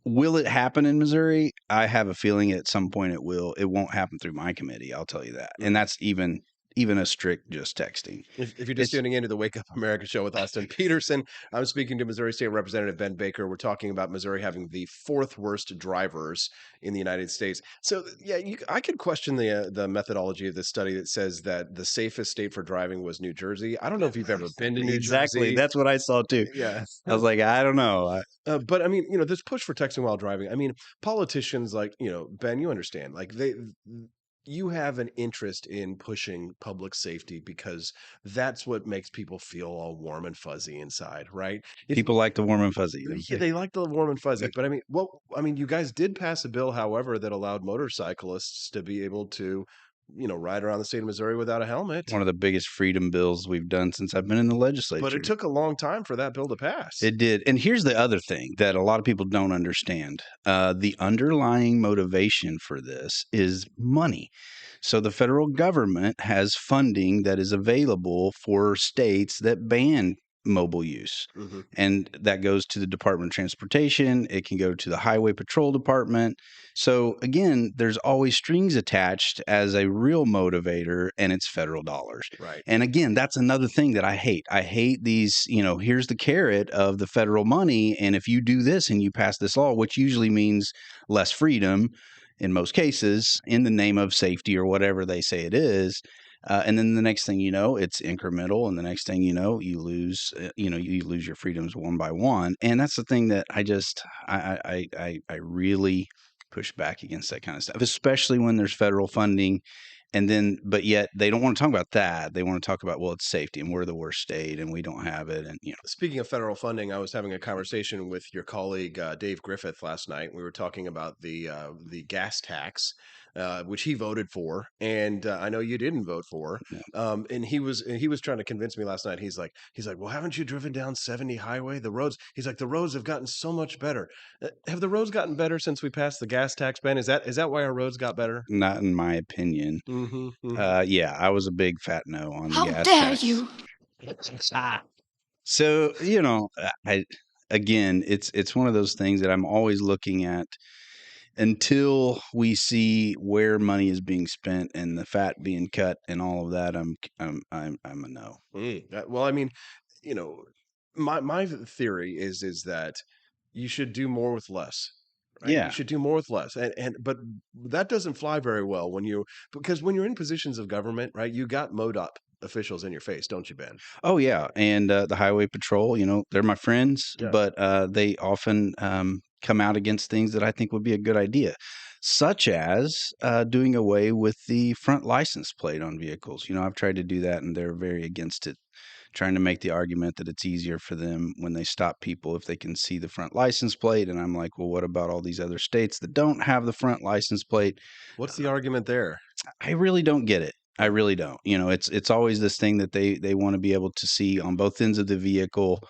will it happen in Missouri? I have a feeling at some point it will. It won't happen through my committee. I'll tell you that. And that's even a strict just texting. If you're just tuning into the Wake Up America show with Austin Petersen, I'm speaking to Missouri State Representative Ben Baker. We're talking about Missouri having the 4th worst drivers in the United States. So, yeah, I could question the methodology of this study that says that the safest state for driving was New Jersey. I don't know if you've ever been to New Exactly. Jersey. That's what I saw too. Yeah. I was like, I don't know. But I mean, this push for texting while driving. I mean, politicians like, Ben, you understand, like you have an interest in pushing public safety because that's what makes people feel all warm and fuzzy inside, right? People like the warm and fuzzy. Yeah, they like the warm and fuzzy. But I mean, you guys did pass a bill, however, that allowed motorcyclists to be able to, ride around the state of Missouri without a helmet. One of the biggest freedom bills we've done since I've been in the legislature. But it took a long time for that bill to pass. It did. And here's the other thing that a lot of people don't understand. The underlying motivation for this is money. So the federal government has funding that is available for states that ban mobile use. Mm-hmm. And that goes to the Department of Transportation. It can go to the Highway Patrol Department. So again, there's always strings attached as a real motivator, and it's federal dollars. Right. And again, that's another thing that I hate. I hate these, here's the carrot of the federal money. And if you do this and you pass this law, which usually means less freedom in most cases, in the name of safety or whatever they say it is. And then the next thing you know, it's incremental, and the next thing you know, you lose your freedoms one by one. And that's the thing that I really push back against that kind of stuff, especially when there's federal funding. But yet they don't want to talk about that. They want to talk about, well, it's safety and we're the worst state and we don't have it. And, Speaking of federal funding, I was having a conversation with your colleague, Dave Griffith, last night. We were talking about the gas tax, which he voted for. And I know you didn't vote for. And he was trying to convince me last night. He's like, well, haven't you driven down 70 highway? The roads, he's like, the roads have gotten so much better. Have the roads gotten better since we passed the gas tax ban? Is that why our roads got better? Not in my opinion. Yeah, I was a big fat no on the gas tax. How dare you? So, it's one of those things that I'm always looking at until we see where money is being spent and the fat being cut and all of that. I'm a no. Well, I mean, my theory is that you should do more with less. Right? Yeah. You should do more with less. But that doesn't fly very well because when you're in positions of government, right, you got MoDOT officials in your face, don't you, Ben? Oh, yeah. And the Highway Patrol, they're my friends, but they often come out against things that I think would be a good idea, such as doing away with the front license plate on vehicles. I've tried to do that, and they're very against it, trying to make the argument that it's easier for them when they stop people if they can see the front license plate. And I'm like, well, what about all these other states that don't have the front license plate? What's the argument there? I really don't get it. I really don't. It's always this thing that they want to be able to see on both ends of the vehicle.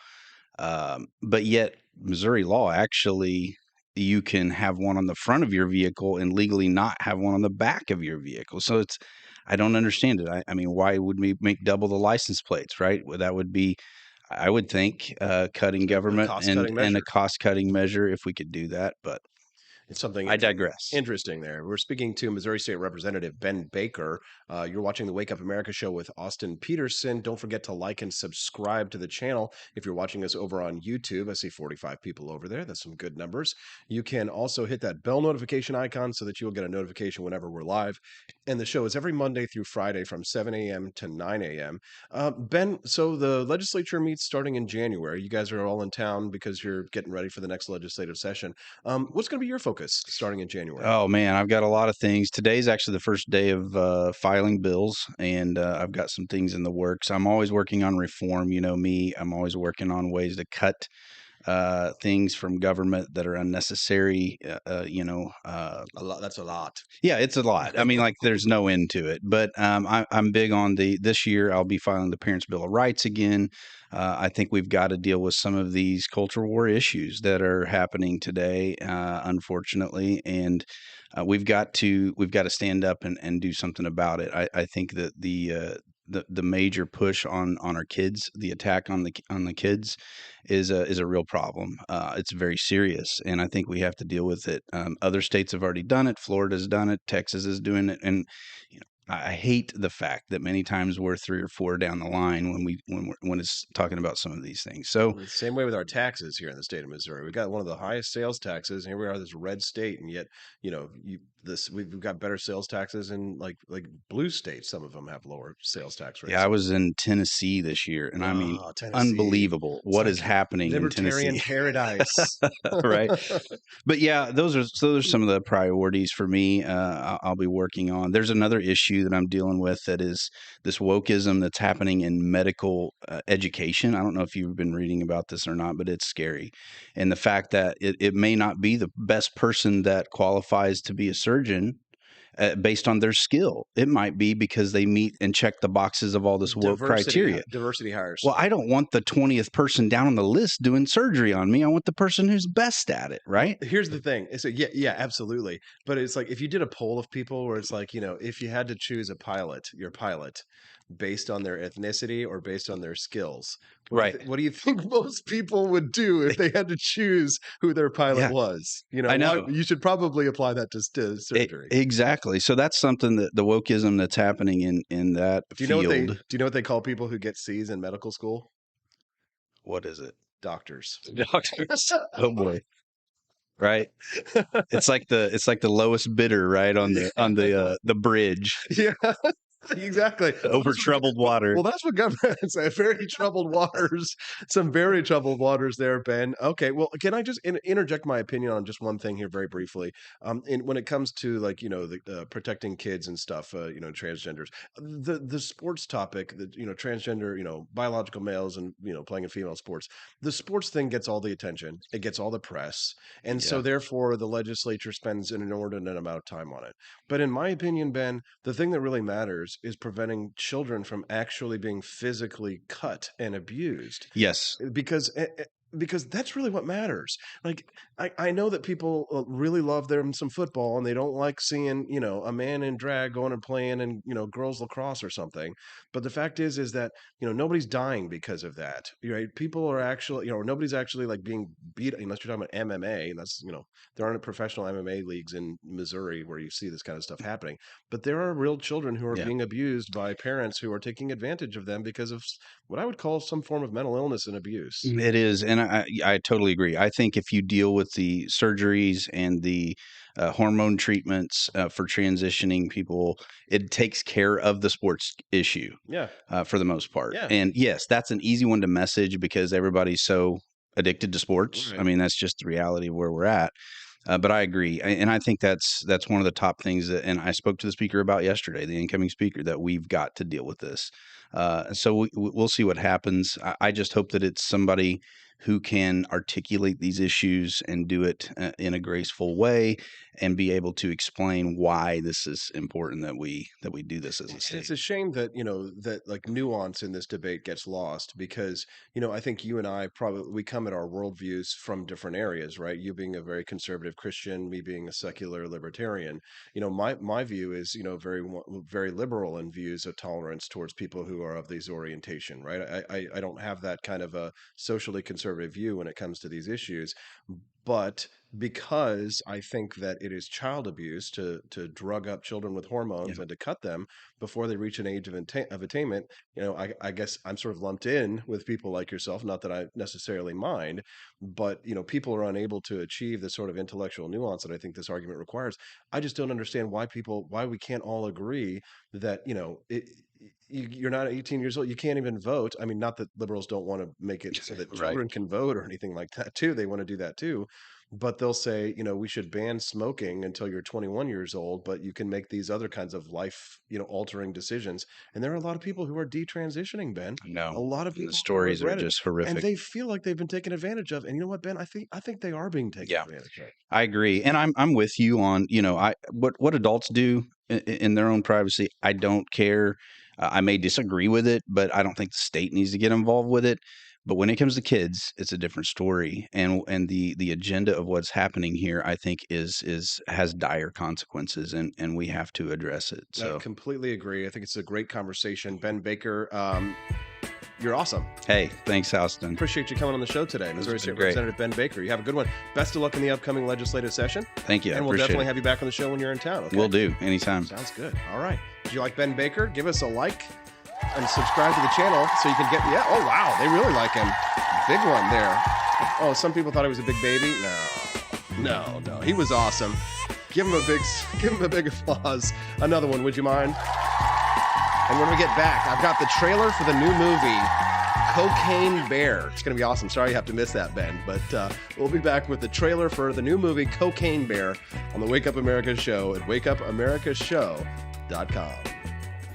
But yet Missouri law, actually, you can have one on the front of your vehicle and legally not have one on the back of your vehicle. So I don't understand it. I mean, why would we make double the license plates, right? Well, that would be, I would think, cutting government and a cost-cutting measure if we could do that. But it's something I digress. Interesting there. We're speaking to Missouri State Representative Ben Baker. You're watching the Wake Up America show with Austin Petersen. Don't forget to like and subscribe to the channel. If you're watching us over on YouTube, I see 45 people over there. That's some good numbers. You can also hit that bell notification icon so that you'll get a notification whenever we're live. And the show is every Monday through Friday from 7 a.m. to 9 a.m. Ben, so the legislature meets starting in January. You guys are all in town because you're getting ready for the next legislative session. What's going to be your focus focus starting in January? Oh man, I've got a lot of things. Today's actually the first day of filing bills, and I've got some things in the works. I'm always working on reform. You know me, I'm always working on ways to cut things from government that are unnecessary. A lot. That's a lot. Yeah, it's a lot. I mean, like there's no end to it. But I'm big on this year. I'll be filing the Parents' Bill of Rights again. I think we've got to deal with some of these culture war issues that are happening today, unfortunately, and we've got to stand up and do something about it. I think that the major push on our kids, the attack on the kids, is a real problem. It's very serious, and I think we have to deal with it. Other states have already done it. Florida's done it. Texas is doing it, and I hate the fact that many times we're 3 or 4 down the line when it's talking about some of these things. So the same way with our taxes here in the state of Missouri. We got one of the highest sales taxes, and here we are, this red state, and yet we've got better sales taxes in like blue states. Some of them have lower sales tax rates. Yeah, I was in Tennessee this year, and I mean, unbelievable what is happening in libertarian Tennessee. paradise. Right. But yeah, those are some of the priorities for me. I'll be working on. There's another issue that I'm dealing with that is this wokeism that's happening in medical education. I don't know if you've been reading about this or not, but it's scary. And the fact that it may not be the best person that qualifies to be a surgeon based on their skill. It might be because they meet and check the boxes of all this woke criteria. Diversity hires. Well, I don't want the 20th person down on the list doing surgery on me. I want the person who's best at it, right? Here's the thing. It's yeah, absolutely. But it's like if you did a poll of people where it's like, if you had to choose your pilot based on their ethnicity or based on their skills, what do you think most people would do if they had to choose who their pilot was? I know. You should probably apply that to surgery. Exactly. So that's something that the wokeism that's happening in that do you field. Do you know what they call people who get C's in medical school? What is it? Doctors. Doctors. Oh boy. Right. It's like the lowest bidder, right, on the bridge. Yeah. Exactly. Over troubled water. Well, that's what government said. Very troubled waters. Some very troubled waters there, Ben. Okay. Well, can I just interject my opinion on just one thing here very briefly? When it comes to the protecting kids and stuff, transgenders, the sports topic, that transgender, biological males and playing in female sports, the sports thing gets all the attention. It gets all the press, and so therefore the legislature spends an inordinate amount of time on it. But in my opinion, Ben, the thing that really matters is preventing children from actually being physically cut and abused. Yes. Because that's really what matters. Like, I know that people really love some football and they don't like seeing, a man in drag going and playing in, girls lacrosse or something. But the fact is that, nobody's dying because of that, right? People are actually, nobody's actually like being beat, unless you're talking about MMA. And that's, there aren't professional MMA leagues in Missouri where you see this kind of stuff happening. But there are real children who are being abused by parents who are taking advantage of them because of what I would call some form of mental illness and abuse. It is. And I totally agree. I think if you deal with the surgeries and the hormone treatments for transitioning people, it takes care of the sports issue. Yeah. For the most part. Yeah. And yes, that's an easy one to message because everybody's so addicted to sports. Right. I mean, that's just the reality of where we're at. But I agree, and I think that's one of the top things that. And I spoke to the speaker about yesterday, the incoming speaker, that we've got to deal with this. So we'll see what happens. I just hope that it's somebody who can articulate these issues and do it in a graceful way and be able to explain why this is important that we do this as a state. It's a shame that, that like nuance in this debate gets lost because, I think you and I we come at our worldviews from different areas, right? You being a very conservative Christian, me being a secular libertarian. My view is, very, very liberal in views of tolerance towards people who are of these orientation, right? I don't have that kind of a socially conservative view when it comes to these issues, but because I think that it is child abuse to drug up children with hormones and to cut them before they reach an age of attainment, I guess I'm sort of lumped in with people like yourself, not that I necessarily mind, but people are unable to achieve the sort of intellectual nuance that I think this argument requires. I just don't understand why we can't all agree that you're not 18 years old. You can't even vote. I mean, not that liberals don't want to make it so that children can vote or anything like that too. They want to do that too. but they'll say, we should ban smoking until you're 21 years old, but you can make these other kinds of life, altering decisions. And there are a lot of people who are detransitioning, Ben. No, a lot of people the stories are regret it, just horrific, and they feel like they've been taken advantage of. And you know what, Ben? I think they are being taken advantage of. I agree, and I'm with you on what adults do in their own privacy. I don't care. I may disagree with it, but I don't think the state needs to get involved with it. But when it comes to kids, it's a different story, and the agenda of what's happening here, I think, has dire consequences, and we have to address it. So I completely agree. I think it's a great conversation. Ben Baker, you're awesome. Hey, thanks, Austin. Appreciate you coming on the show today. Missouri State great. Representative Ben Baker. You have a good one. Best of luck in the upcoming legislative session. Thank you. And we'll definitely have you back on the show when you're in town. Okay? We'll do. Anytime. Sounds good. All right. Did you like Ben Baker? Give us a like and subscribe to the channel so you can get. Yeah. Oh wow, they really like him. Big one there. Oh, some people thought he was a big baby. No. He was awesome. Give him a big applause. Another one, would you mind? And when we get back, I've got the trailer for the new movie, Cocaine Bear. It's going to be awesome. Sorry you have to miss that, Ben. But we'll be back with the trailer for the new movie, Cocaine Bear, on the Wake Up America show at wakeupAmericaShow.com.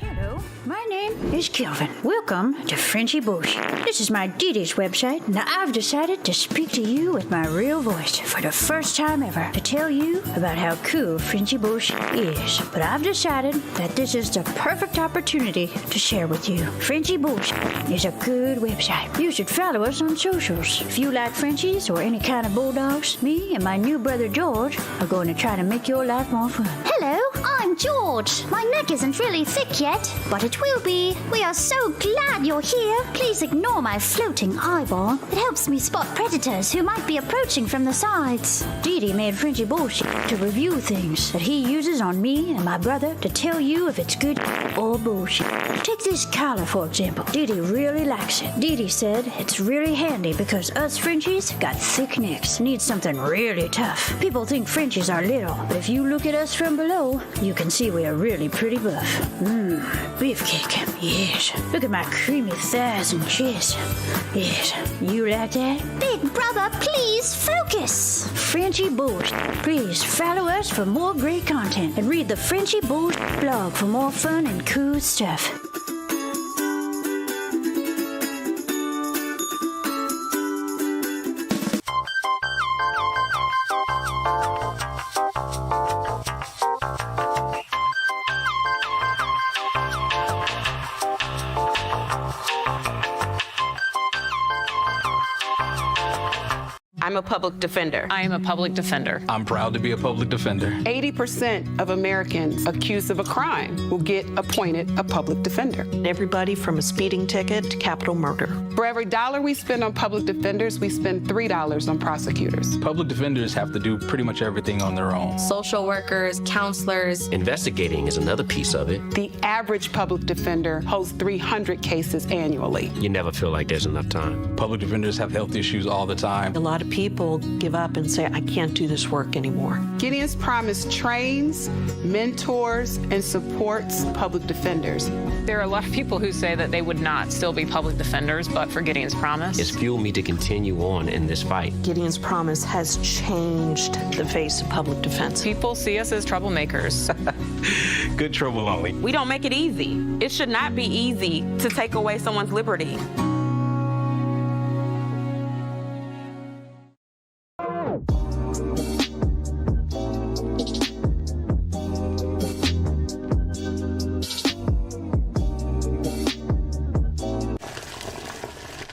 Hello, my name is Kelvin. Welcome to Frenchy Bush. This is my Didi's website. Now I've decided to speak to you with my real voice for the first time ever to tell you about how cool Frenchy Bush is. But I've decided that this is the perfect opportunity to share with you. Frenchy Bush is a good website. You should follow us on socials. If you like Frenchies or any kind of bulldogs, me and my new brother George are going to try to make your life more fun. Hello, I'm George. My neck isn't really thick yet, but it will be. We are so glad you're here. Please ignore my floating eyeball. It helps me spot predators who might be approaching from the sides. Didi made Frenchy bullshit to review things that he uses on me and my brother to tell you if it's good or bullshit. Take this collar, for example. Didi really likes it. Didi said it's really handy because us Frenchies got thick necks. Need something really tough. People think Frenchies are little, but if you look at us from below, you can see we are really pretty buff. Beefcake, yes. Look at my creamy thighs and chest. Yes, you like that? Big brother, please focus. Frenchy Bush. Please follow us for more great content and read the Frenchy Bush blog for more fun and cool stuff. I'm a public defender. I am a public defender. I'm proud to be a public defender. 80% of Americans accused of a crime will get appointed a public defender. Everybody from a speeding ticket to capital murder. For every dollar we spend on public defenders, we spend $3 on prosecutors. Public defenders have to do pretty much everything on their own. Social workers, counselors. Investigating is another piece of it. The average public defender holds 300 cases annually. You never feel like there's enough time. Public defenders have health issues all the time. A lot of people give up and say, I can't do this work anymore. Gideon's Promise trains, mentors, and supports public defenders. There are a lot of people who say that they would not still be public defenders, but for Gideon's Promise. It's fueled me to continue on in this fight. Gideon's Promise has changed the face of public defense. People see us as troublemakers. Good trouble only. We don't make it easy. It should not be easy to take away someone's liberty.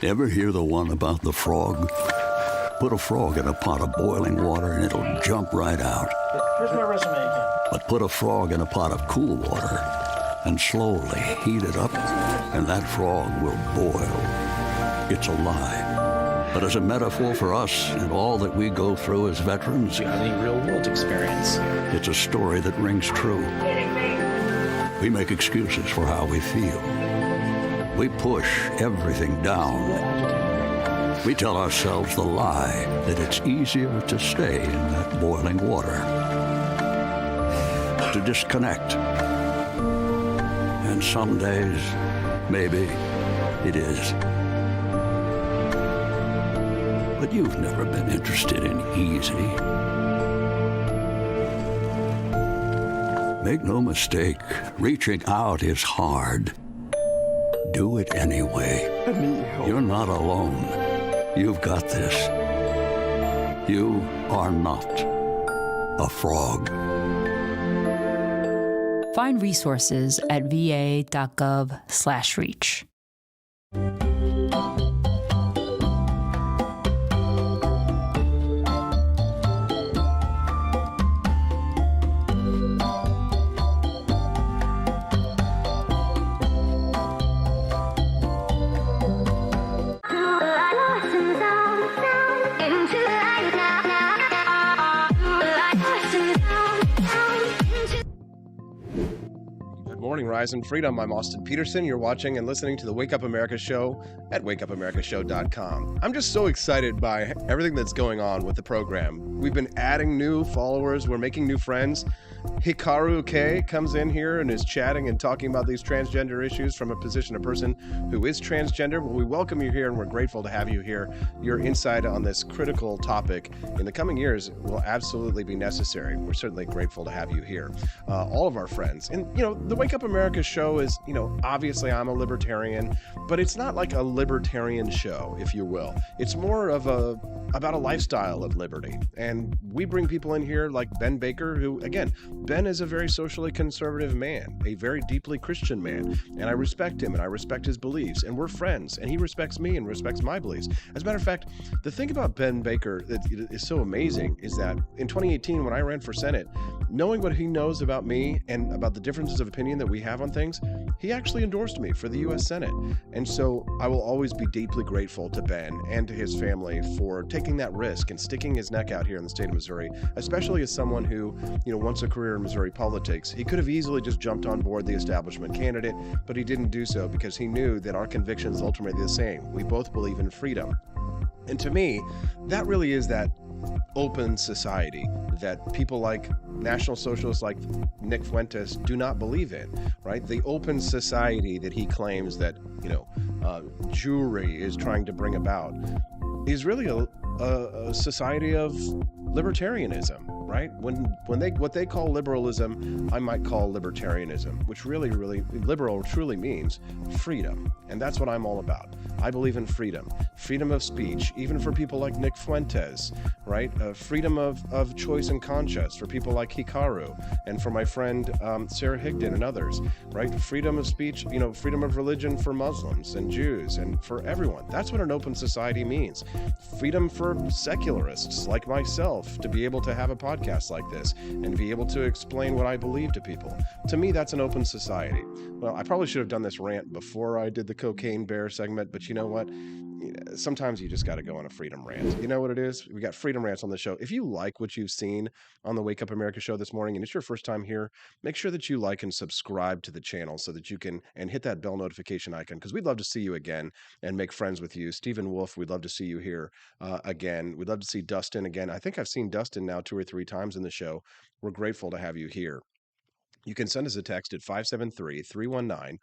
Ever hear the one about the frog? Put a frog in a pot of boiling water and it'll jump right out. Here's my resume again. But put a frog in a pot of cool water and slowly heat it up, and that frog will boil. It's a lie. But as a metaphor for us and all that we go through as veterans, Do you have any real-world experience? it's a story that rings true. We make excuses for how we feel. We push everything down. We tell ourselves the lie that it's easier to stay in that boiling water, to disconnect. And some days, maybe it is. But you've never been interested in easy. Make no mistake, reaching out is hard. Do it anyway. I need help. You're not alone. You've got this. You are not a frog. Find resources at va.gov/reach. Morning, Rise and Freedom. I'm Austin Petersen. You're watching and listening to the Wake Up America Show at wakeupAmericaShow.com. I'm just so excited by everything that's going on with the program. We've been adding new followers. We're making new friends. Hikaru K comes in here and is chatting and talking about these transgender issues from a position of person who is transgender. Well, we welcome you here and we're grateful to have you here. Your insight on this critical topic in the coming years will absolutely be necessary. We're certainly grateful to have you here. All of our friends. And, the Wake Up America Show is, obviously I'm a libertarian, but it's not like a libertarian show, if you will. It's more of about a lifestyle of liberty. And we bring people in here like Ben Baker, who, again, Ben is a very socially conservative man, a very deeply Christian man, and I respect him and I respect his beliefs, and we're friends, and he respects me and respects my beliefs. As a matter of fact, the thing about Ben Baker that is so amazing is that in 2018, when I ran for Senate, knowing what he knows about me and about the differences of opinion that we have on things, he actually endorsed me for the U.S. Senate. And so I will always be deeply grateful to Ben and to his family for taking that risk and sticking his neck out here in the state of Missouri, especially as someone who, wants a career in Missouri politics. He could have easily just jumped on board the establishment candidate, but he didn't do so because he knew that our convictions are ultimately the same. We both believe in freedom. And to me, that really is that open society that people like National Socialists like Nick Fuentes do not believe in, right? The open society that he claims that, Jewry is trying to bring about is really a society of libertarianism, right? When they call liberalism, I might call libertarianism, which really liberal truly means freedom. And that's what I'm all about. I believe in freedom of speech, even for people like Nick Fuentes, right? Freedom of choice and conscience for people like Hikaru, and for my friend Sarah Higdon and others, right? Freedom of speech, freedom of religion for Muslims and Jews and for everyone. That's what an open society means. Freedom for secularists like myself to be able to have a podcast like this and be able to explain what I believe to people. To me, that's an open society. Well, I probably should have done this rant before I did the Cocaine Bear segment, but you know what? Sometimes you just got to go on a freedom rant. You know what it is? We got freedom rants on the show. If you like what you've seen on the Wake Up America show this morning and it's your first time here, make sure that you like and subscribe to the channel so that you can, and hit that bell notification icon, because we'd love to see you again and make friends with you. Stephen Wolf, we'd love to see you here again. We'd love to see Dustin again. I think I've seen Dustin now 2 or 3 times in the show. We're grateful to have you here. You can send us a text at 573-319-1586.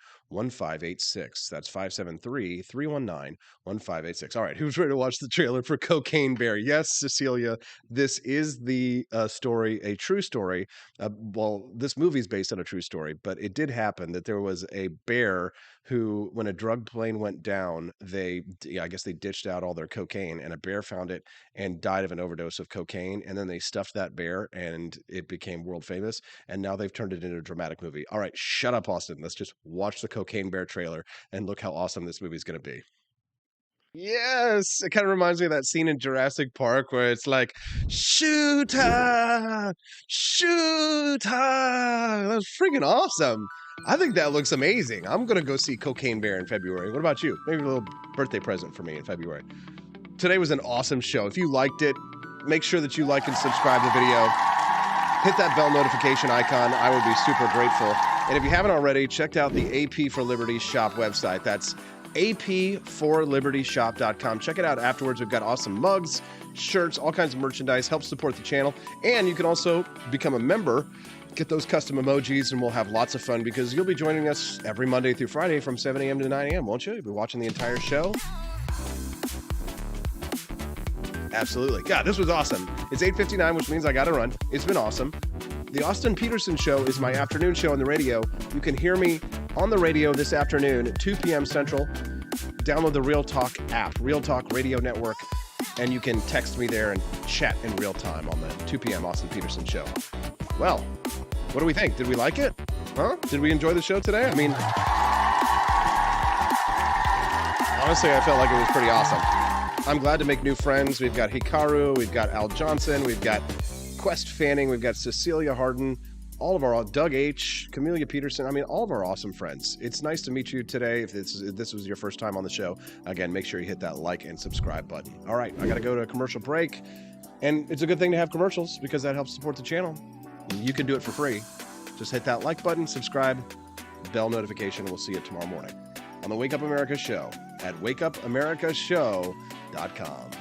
That's 573-319-1586. All right, who's ready to watch the trailer for Cocaine Bear? Yes, Cecilia, this is the story, a true story. Well, this movie is based on a true story, but it did happen that there was a bear who, when a drug plane went down, I guess they ditched out all their cocaine, and a bear found it and died of an overdose of cocaine. And then they stuffed that bear and it became world famous. And now they've turned it into a dramatic movie. All right, shut up, Austin. Let's just watch the Cocaine Bear trailer and look how awesome this movie is going to be. Yes, it kind of reminds me of that scene in Jurassic Park where it's like, shoot her, shoot her. That was freaking awesome. I think that looks amazing. I'm going to go see Cocaine Bear in February. What about you? Maybe a little birthday present for me in February. Today was an awesome show. If you liked it, make sure that you like and subscribe to the video. Hit that bell notification icon. I would be super grateful. And if you haven't already, check out the AP for Liberty shop website. That's ap4libertyshop.com. Check it out afterwards. We've got awesome mugs, shirts, all kinds of merchandise. Help support the channel. And you can also become a member, get those custom emojis, and we'll have lots of fun because you'll be joining us every Monday through Friday from 7 a.m. to 9 a.m., won't you? You'll be watching the entire show. Absolutely. God, this was awesome. It's 8:59, which means I got to run. It's been awesome. The Austin Petersen Show is my afternoon show on the radio. You can hear me on the radio this afternoon at 2 p.m. Central. Download the Real Talk app, Real Talk Radio Network, and you can text me there and chat in real time on the 2 p.m. Austin Petersen Show. Well, what do we think? Did we like it? Huh? Did we enjoy the show today? I mean, honestly, I felt like it was pretty awesome. I'm glad to make new friends. We've got Hikaru, we've got Al Johnson, we've got Quest Fanning, we've got Cecilia Harden, all of our Doug H, Camellia Peterson. I mean, all of our awesome friends. It's nice to meet you today. If this was your first time on the show, again, make sure you hit that like and subscribe button. All right, I got to go to a commercial break, and it's a good thing to have commercials because that helps support the channel. You can do it for free. Just hit that like button, subscribe, bell notification. We'll see you tomorrow morning on the Wake Up America Show at wakeupAmericaShow.com.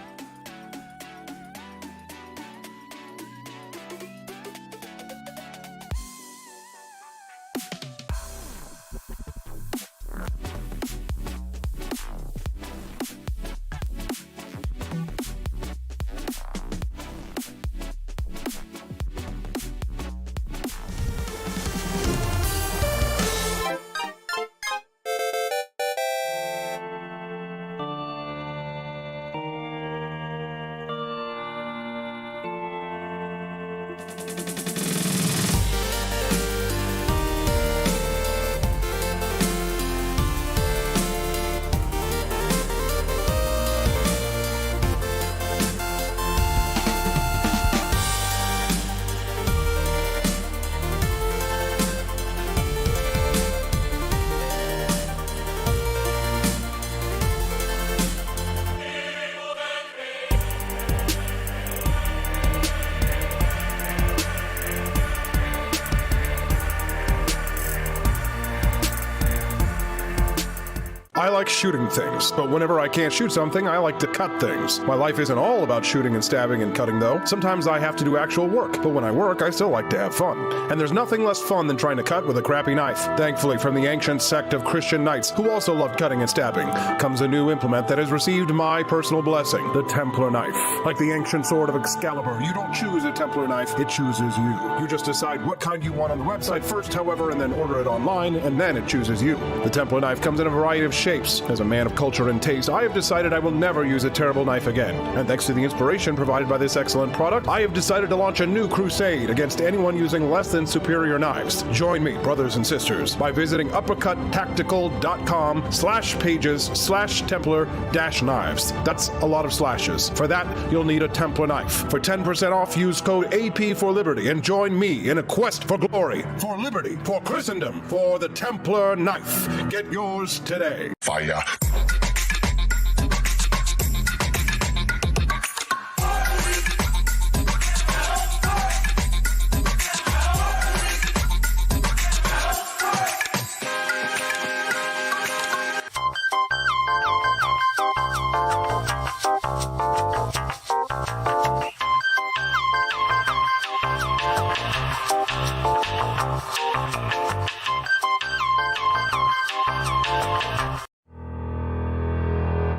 I like shooting things, but whenever I can't shoot something, I like to cut things. My life isn't all about shooting and stabbing and cutting, though. Sometimes I have to do actual work, but when I work, I still like to have fun. And there's nothing less fun than trying to cut with a crappy knife. Thankfully, from the ancient sect of Christian knights, who also loved cutting and stabbing, comes a new implement that has received my personal blessing, the Templar knife. Like the ancient sword of Excalibur, you don't choose a Templar knife, it chooses you. You just decide what kind you want on the website first, however, and then order it online, and then it chooses you. The Templar knife comes in a variety of shapes. As a man of culture and taste, I have decided I will never use a terrible knife again. And thanks to the inspiration provided by this excellent product, I have decided to launch a new crusade against anyone using less than superior knives. Join me, brothers and sisters, by visiting uppercuttactical.com/pages/Templar-knives. That's a lot of slashes. For that, you'll need a Templar knife. For 10% off, use code AP for Liberty and join me in a quest for glory, for liberty, for Christendom, for the Templar knife. Get yours today. Fire.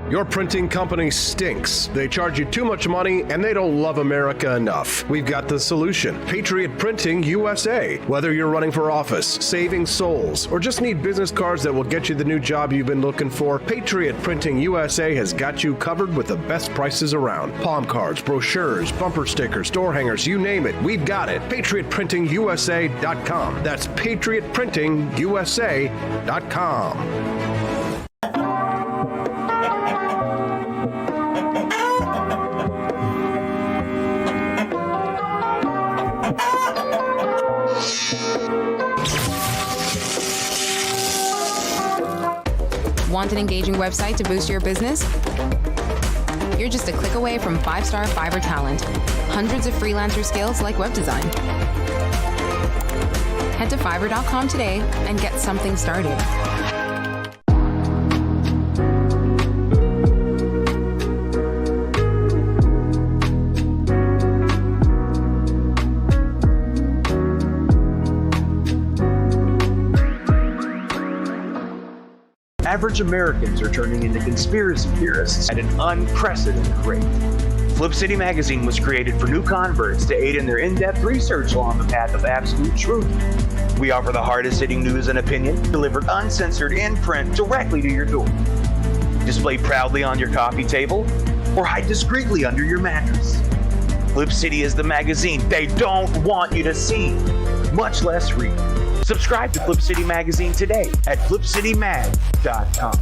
Your printing company stinks. They charge you too much money and they don't love America enough. We've got the solution. Patriot Printing USA. Whether you're running for office, saving souls, or just need business cards that will get you the new job you've been looking for, Patriot Printing USA has got you covered with the best prices around. Palm cards, brochures, bumper stickers, door hangers, you name it, we've got it. PatriotPrintingUSA.com. That's PatriotPrintingUSA.com. Want an engaging website to boost your business? You're just a click away from 5-star Fiverr talent. Hundreds of freelancer skills like web design. Head to Fiverr.com today and get something started. Average Americans are turning into conspiracy theorists at an unprecedented rate. Flip City Magazine was created for new converts to aid in their in-depth research along the path of absolute truth. We offer the hardest-hitting news and opinion delivered uncensored in print directly to your door. Display proudly on your coffee table or hide discreetly under your mattress. Flip City is the magazine they don't want you to see, much less read. Subscribe to Flip City Magazine today at flipcitymag.com.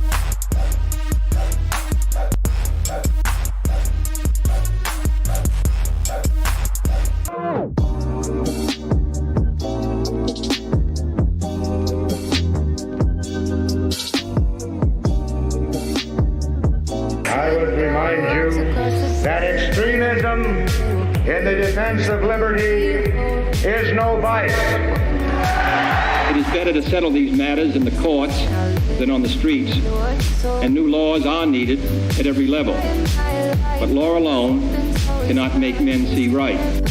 I would remind you that extremism in the defense of liberty is no vice. It is better to settle these matters in the courts than on the streets, and new laws are needed at every level. But law alone cannot make men see right.